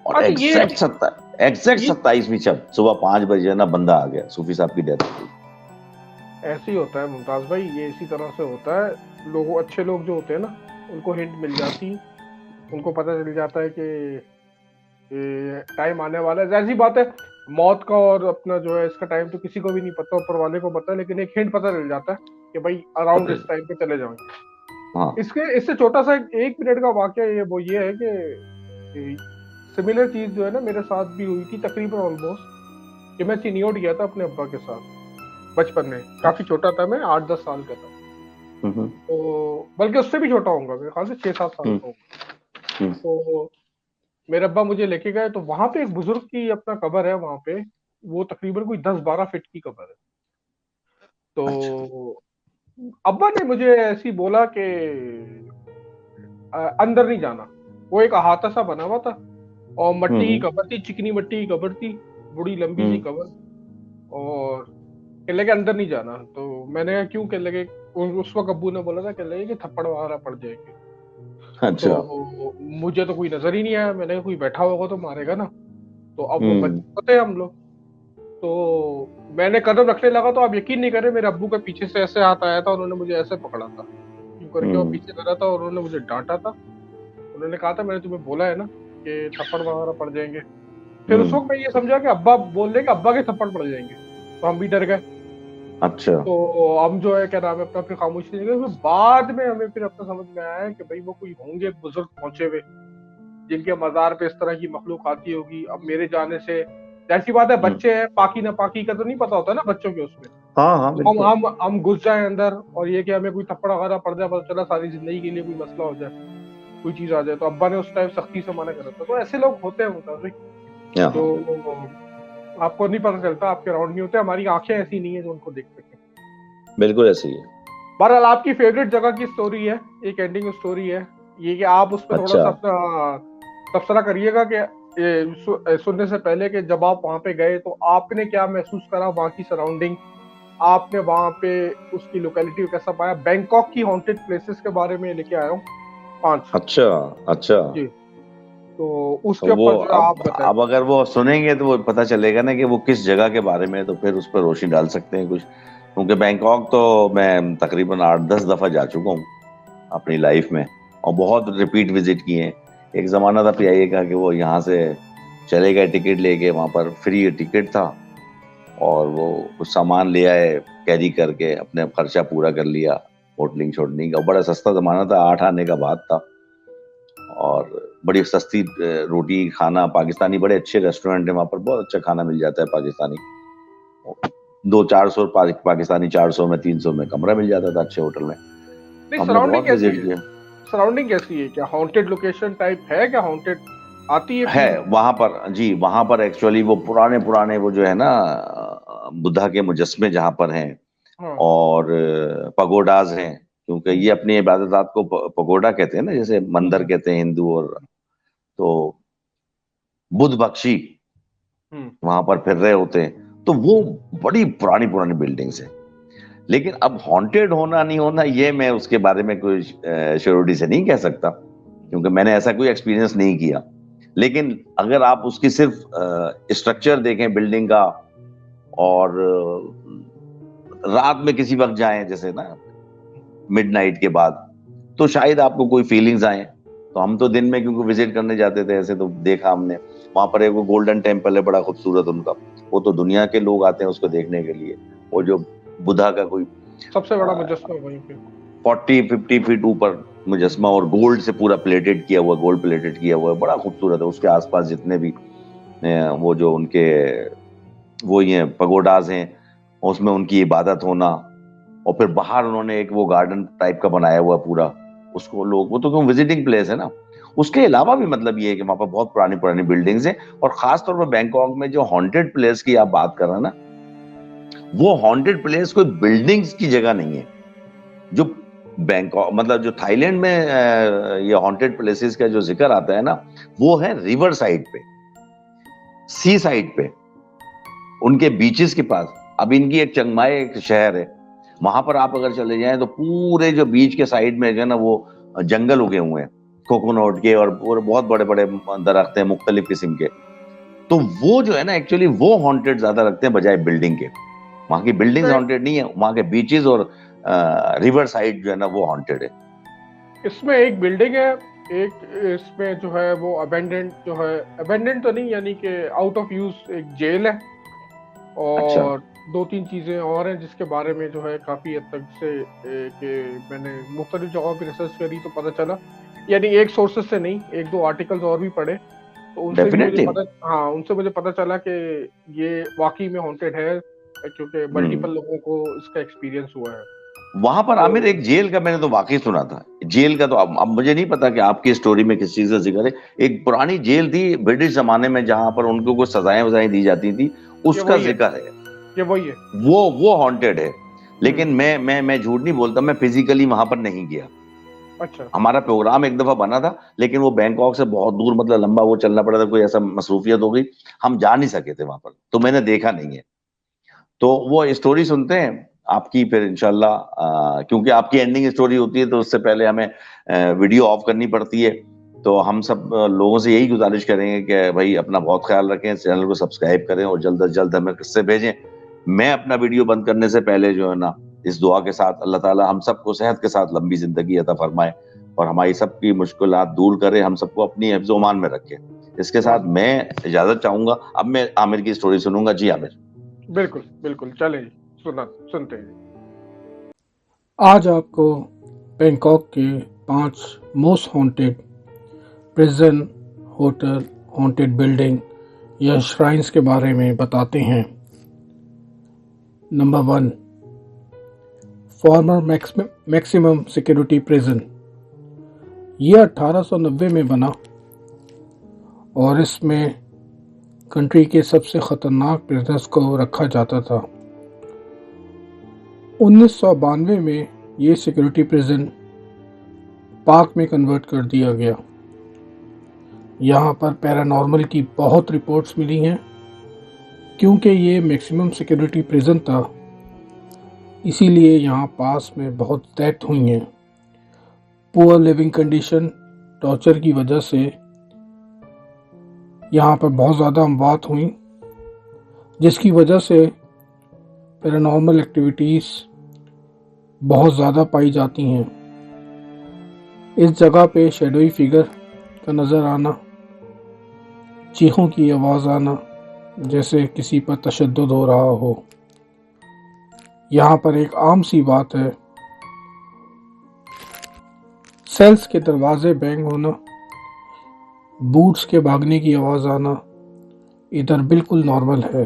اور ایگزیکٹ 27ویں شب صبح 5 بجے نا بندہ آ گیا, صوفی صاحب کی ڈیتھ ہو گئی. ایسے ہی ہوتا ہے ممتاز بھائی, یہ اسی طرح سے ہوتا ہے. لوگوں اچھے لوگ جو ہوتے ہیں نا ان کو ہنٹ مل جاتی, ان کو پتہ چل جاتا ہے کہ ٹائم آنے والا ہے. ایسی بات ہے موت کا اور اپنا جو ہے اس کا ٹائم تو کسی کو بھی نہیں پتا, اوپر والے کو پتا ہے, لیکن ایک ہنٹ پتہ چل جاتا ہے کہ بھائی اراؤنڈ اس ٹائم پہ چلے جائیں گے. اس سے چھوٹا سا 1 منٹ کا واقعہ وہ یہ ہے کہ سملر چیز جو ہے نا میرے ساتھ بھی ہوئی تھی تقریباً آلموسٹ, کہ میں چینیوٹ گیا تھا اپنے ابا کے ساتھ بچپن میں. کافی چھوٹا تھا میں, 8-10 سال کا تھا, تو بلکہ اس سے بھی چھوٹا ہوں گا میرے خیال سے 6-7 سال کا ہوں. تو میرے ابا مجھے لے کے گئے, تو وہاں پہ ایک بزرگ کی اپنا قبر ہے وہاں پہ, وہ تقریباً کوئی 10-12 فٹ کی قبر ہے. تو ابا نے مجھے ایسی بولا کہ اندر نہیں جانا. وہ ایک احاطہ سا بنا ہوا تھا اور مٹی کی قبر تھی, چکنی مٹی کی قبر تھی, بڑی لمبی سی قبر, اور کہ لگے اندر نہیں جانا. تو میں نے کیوں کہ لگے, اس وقت ابو نے بولا تھا کہ لگے کہ تھپڑ وغیرہ پڑ جائے گی. تو مجھے تو کوئی نظر ہی نہیں آیا, میں نے کوئی بیٹھا ہوگا تو مارے گا نا. تو اب وہ بچے ہم لوگ, تو میں نے قدم رکھنے لگا تو آپ یقین نہیں کریں میرے ابو کے پیچھے سے ایسے ہاتھ آیا تھا, انہوں نے مجھے ایسے پکڑا تھا کیوں کر کے, اور پیچھے کرا تھا, اور انہوں نے مجھے ڈانٹا تھا. انہوں نے کہا تھا میں نے تمہیں بولا ہے نا کہ تھپڑ وغیرہ پڑ جائیں گے. پھر اس وقت میں یہ سمجھا کہ ابا بول رہے کہ ابا کے تھپڑ پڑ جائیں گے, تو ہم بھی ڈر گئے. اچھا. تو ہم جو ہے کیا نام ہے اپنا پھر خاموشی سے گئے. بعد میں ہمیں پھر اپنا سمجھ میں آیا کہ بھائی وہ کوئی ہوں گے بزرگ پہنچے ہوئے جن کے مزار پہ اس طرح کی مخلوق آتی ہوگی. اب میرے جانے سے ایسی بات ہے, بچے ہیں, پاکی نہ پاکی کا تو نہیں پتا ہوتا نا بچوں کے, اس میں ہم گھس جائیں اندر, اور یہ کہ ہمیں کوئی تھپڑ وغیرہ پڑ جائے, پتہ چلا ساری زندگی کے لیے کوئی مسئلہ ہو جائے, کوئی چیز آ جائے. تو ابا نے اس ٹائم سختی سے منع کرا تھا. تو ایسے لوگ ہوتے ہیں مطلب جو آپ کو نہیں پتہ چلتا, آپ کے اراؤنڈ نہیں ہوتے. ہماری آنکھیں ایسی نہیں ہیں جو ان کو دیکھ سکیں. بالکل ایسے ہی ہے. بہرحال آپ کی فیوریٹ جگہ کی سٹوری ہے, ایک اینڈنگ سٹوری ہے یہ, کہ آپ اس پہ تھوڑا سا اپنا تبصرہ کریے گا کہ سننے سے پہلے کہ جب آپ وہاں پہ گئے تو آپ نے کیا محسوس کرا, وہاں کی سراؤنڈنگ, آپ نے وہاں پہ اس کی لوکیلٹی کو کیسا پایا. بینکاک کی ہانٹڈ پلیسز کے بارے میں لے کے آیا ہوں 5. اچھا جی, تو اس کے اوپر جو آپ بتائیں. اب اگر وہ سنیں گے تو وہ پتہ چلے گا نا کہ وہ کس جگہ کے بارے میں, تو پھر اس پر روشنی ڈال سکتے ہیں کچھ. کیونکہ بینکاک تو میں تقریباً 8-10 دفعہ جا چکا ہوں اپنی لائف میں, اور بہت ریپیٹ وزٹ کیے ہیں. ایک زمانہ تھا PIA کا کہ وہ یہاں سے چلے گئے ٹکٹ لے کے, وہاں پر فری ٹکٹ تھا, اور وہ کچھ سامان لے آئے کیری کر کے, اپنے خرچہ پورا کر لیا, ہوٹلنگ چھوڑنے کا. بڑا سستا زمانہ تھا, 8 آنے کا بات تھا, اور بڑی سستی روٹی کھانا. پاکستانی بڑے اچھے ریسٹورینٹ ہیں وہاں پر, بہت اچھا کھانا مل جاتا ہے پاکستانی. دو چار سو پاکستانی 400 میں 300 میں کمرہ مل جاتا تھا اچھے ہوٹل میں. نہیں ہم نے سراؤنڈنگ بہت وزٹ کیا. سراؤنڈنگ کیسی ہے؟ کیا ہانٹیڈ لوکیشن ٹائپ ہے؟ کیا ہانٹیڈ آتی ہے وہاں پر؟ جی وہاں پر ایکچولی وہ پرانے وہ جو ہے نا بدھا کے مجسمے جہاں پر ہیں اور پگوڈاز ہیں، کیونکہ یہ اپنی عبادات کو پگوڈا کہتے ہیں نا، جیسے مندر کہتے ہیں ہندو. اور تو بدھ بخشی وہاں پر پھر رہے ہوتے ہیں. تو وہ بڑی پرانی بلڈنگز ہیں. لیکن اب ہانٹیڈ ہونا نہیں ہونا یہ میں اس کے بارے میں کوئی شیورٹی سے نہیں کہہ سکتا، کیونکہ میں نے ایسا کوئی ایکسپیرینس نہیں کیا. لیکن اگر آپ اس کی صرف اسٹرکچر دیکھیں بلڈنگ کا، اور رات میں کسی وقت جائیں جیسے نا مڈ نائٹ کے بعد، تو شاید آپ کو کوئی فیلنگز آئیں. تو ہم تو دن میں کیونکہ وزٹ کرنے جاتے تھے ایسے، تو دیکھا ہم نے وہاں پر ایک وہ گولڈن ٹیمپل ہے بڑا خوبصورت ان کا، وہ تو دنیا کے لوگ آتے ہیں اس کو دیکھنے کے لیے. وہ جو بدھا کا کوئی سب سے بڑا مجسمہ وہیں پہ 40-50 فٹ اوپر مجسمہ، اور گولڈ سے پورا پلیٹڈ کیا ہوا، گولڈ پلیٹڈ کیا ہوا ہے، بڑا خوبصورت ہے. اس کے آس پاس جتنے بھی وہ جو ان کے وہ یہ پگوڈاز ہیں، اس میں ان کی عبادت ہونا. اور پھر باہر انہوں نے ایک وہ گارڈن ٹائپ کا بنایا ہوا پورا، اس کو لوگ، وہ تو وزٹنگ پلیس ہے نا. اس کے علاوہ بھی مطلب یہ ہے کہ وہاں پر بہت پرانی بلڈنگز ہیں. اور خاص طور پر بینکاک میں جو ہانٹیڈ پلیس کی آپ بات کر رہے ہیں نا، وہ ہانٹیڈ پلیس کوئی بلڈنگز کی جگہ نہیں ہے. جو بینکاک مطلب جو تھائی لینڈ میں یہ ہانٹیڈ پلیسز کا جو ذکر آتا ہے نا، وہ ہے ریور سائڈ پہ، سی سائڈ پہ، ان کے بیچز کے پاس. اب ان کی ایک چنگ مائی ایک شہر ہے، وہاں پر آپ اگر چلے جائیں تو پورے جو بیچ کے سائڈ میں جو ہے نا وہ جنگل اگے ہوئے ہیں کوکونٹ کے، اور بہت بڑے بڑے درخت ہیں مختلف قسم کے. تو وہ جو ہے نا ایکچولی وہ ہانٹیڈ زیادہ رکھتے ہیں بجائے بلڈنگ کے. وہاں کی بلڈنگ ہانٹیڈ نہیں ہے، وہاں کے بیچز اور ریور سائڈ جو ہے نا وہ ہانٹیڈ ہے. اس میں ایک بلڈنگ ہے، ایک اس میں جو ہے وہ ابینڈنٹ جو ہے، ابینڈنٹ تو نہیں یعنی کہ آؤٹ آف یوز ایک جیل ہے، اور 2-3 چیزیں اور ہیں جس کے بارے میں جو ہے کافی حد تک سے کہ میں نے مختلف جگہوں پہ ریسرچ کری تو پتہ چلا، یعنی ایک سورسز سے نہیں، 1-2 آرٹیکلز اور بھی پڑھے تو ان سے بھی مجھے پتہ چلا کہ یہ واقعی میں ہانٹیڈ ہے، کیونکہ ملٹیپل لوگوں کو اس کا ایکسپیرینس ہوا ہے. وہاں پر عامر ایک جیل کا میں نے تو واقعی سنا تھا. جیل کا تو اب مجھے نہیں پتا کہ آپ کی اسٹوری میں کس چیز کا ذکر ہے. ایک پرانی جیل تھی برٹش زمانے میں جہاں پر ان کو کچھ سزائیں دی جاتی تھی، اس کا ذکر ہے. یہ وہی ہے، وہ ہانٹیڈ ہے. لیکن میں جھوٹ نہیں بولتا، میں فزیکلی وہاں پر نہیں گیا. اچھا، ہمارا پروگرام ایک دفعہ بنا تھا، لیکن وہ بینکاک سے بہت دور، مطلب لمبا وہ چلنا پڑا تھا، کوئی ایسا مصروفیت ہو گئی، ہم جا نہیں سکے تھے وہاں پر، تو میں نے دیکھا نہیں ہے. تو وہ اسٹوری سنتے ہیں آپ کی پھر انشاءاللہ، کیونکہ آپ کی اینڈنگ اسٹوری ہوتی ہے تو اس سے پہلے ہمیں ویڈیو آف کرنی پڑتی ہے. تو ہم سب لوگوں سے یہی گزارش کریں گے کہ بھائی اپنا بہت خیال رکھیں، چینل کو سبسکرائب کریں اور جلد از جلد ہمیں قصے بھیجیں. میں اپنا ویڈیو بند کرنے سے پہلے جو ہے نا اس دعا کے ساتھ اللہ تعالی ہم سب کو صحت کے ساتھ لمبی زندگی عطا فرمائے اور ہماری سب کی مشکلات دور کرے، ہم سب کو اپنی حفظ و امان میں رکھے. اس کے ساتھ میں اجازت چاہوں گا. اب میں عامر کی اسٹوری سنوں گا. جی عامر. بالکل چلیں سنتے ہیں. آج آپ کو بینکاک کے 5 most haunted prison, hotel, haunted building یا شرائنز کے بارے میں بتاتے ہیں. Number 1، former maximum security prison. یہ 1890 میں بنا اور اس میں کنٹری کے سب سے خطرناک پریزنرز کو رکھا جاتا تھا. 1992 میں یہ سیکیورٹی پریزن پارک میں کنورٹ کر دیا گیا. یہاں پر پیرانارمل کی بہت رپورٹس ملی ہیں. کیونکہ یہ میکسیمم سیکیورٹی پریزن تھا، اسی لیے یہاں پاس میں بہت ڈیتھ ہوئی ہیں. پور لیونگ کنڈیشن، ٹارچر کی وجہ سے یہاں پر بہت زیادہ اموات ہوئیں، جس کی وجہ سے پیرانارمل ایکٹیویٹیز بہت زیادہ پائی جاتی ہیں. اس جگہ پہ شیڈوئی فگر کا نظر آنا، چیخوں کی آواز آنا جیسے کسی پر تشدد ہو رہا ہو. یہاں پر ایک عام سی بات ہے. سیلز کے دروازے بینگ ہونا، بوٹس کے بھاگنے کی آواز آنا ادھر بالکل نارمل ہے.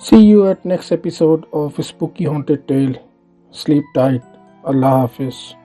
See you at next episode of Spooky Haunted Tale. Sleep tight. Allah Hafiz.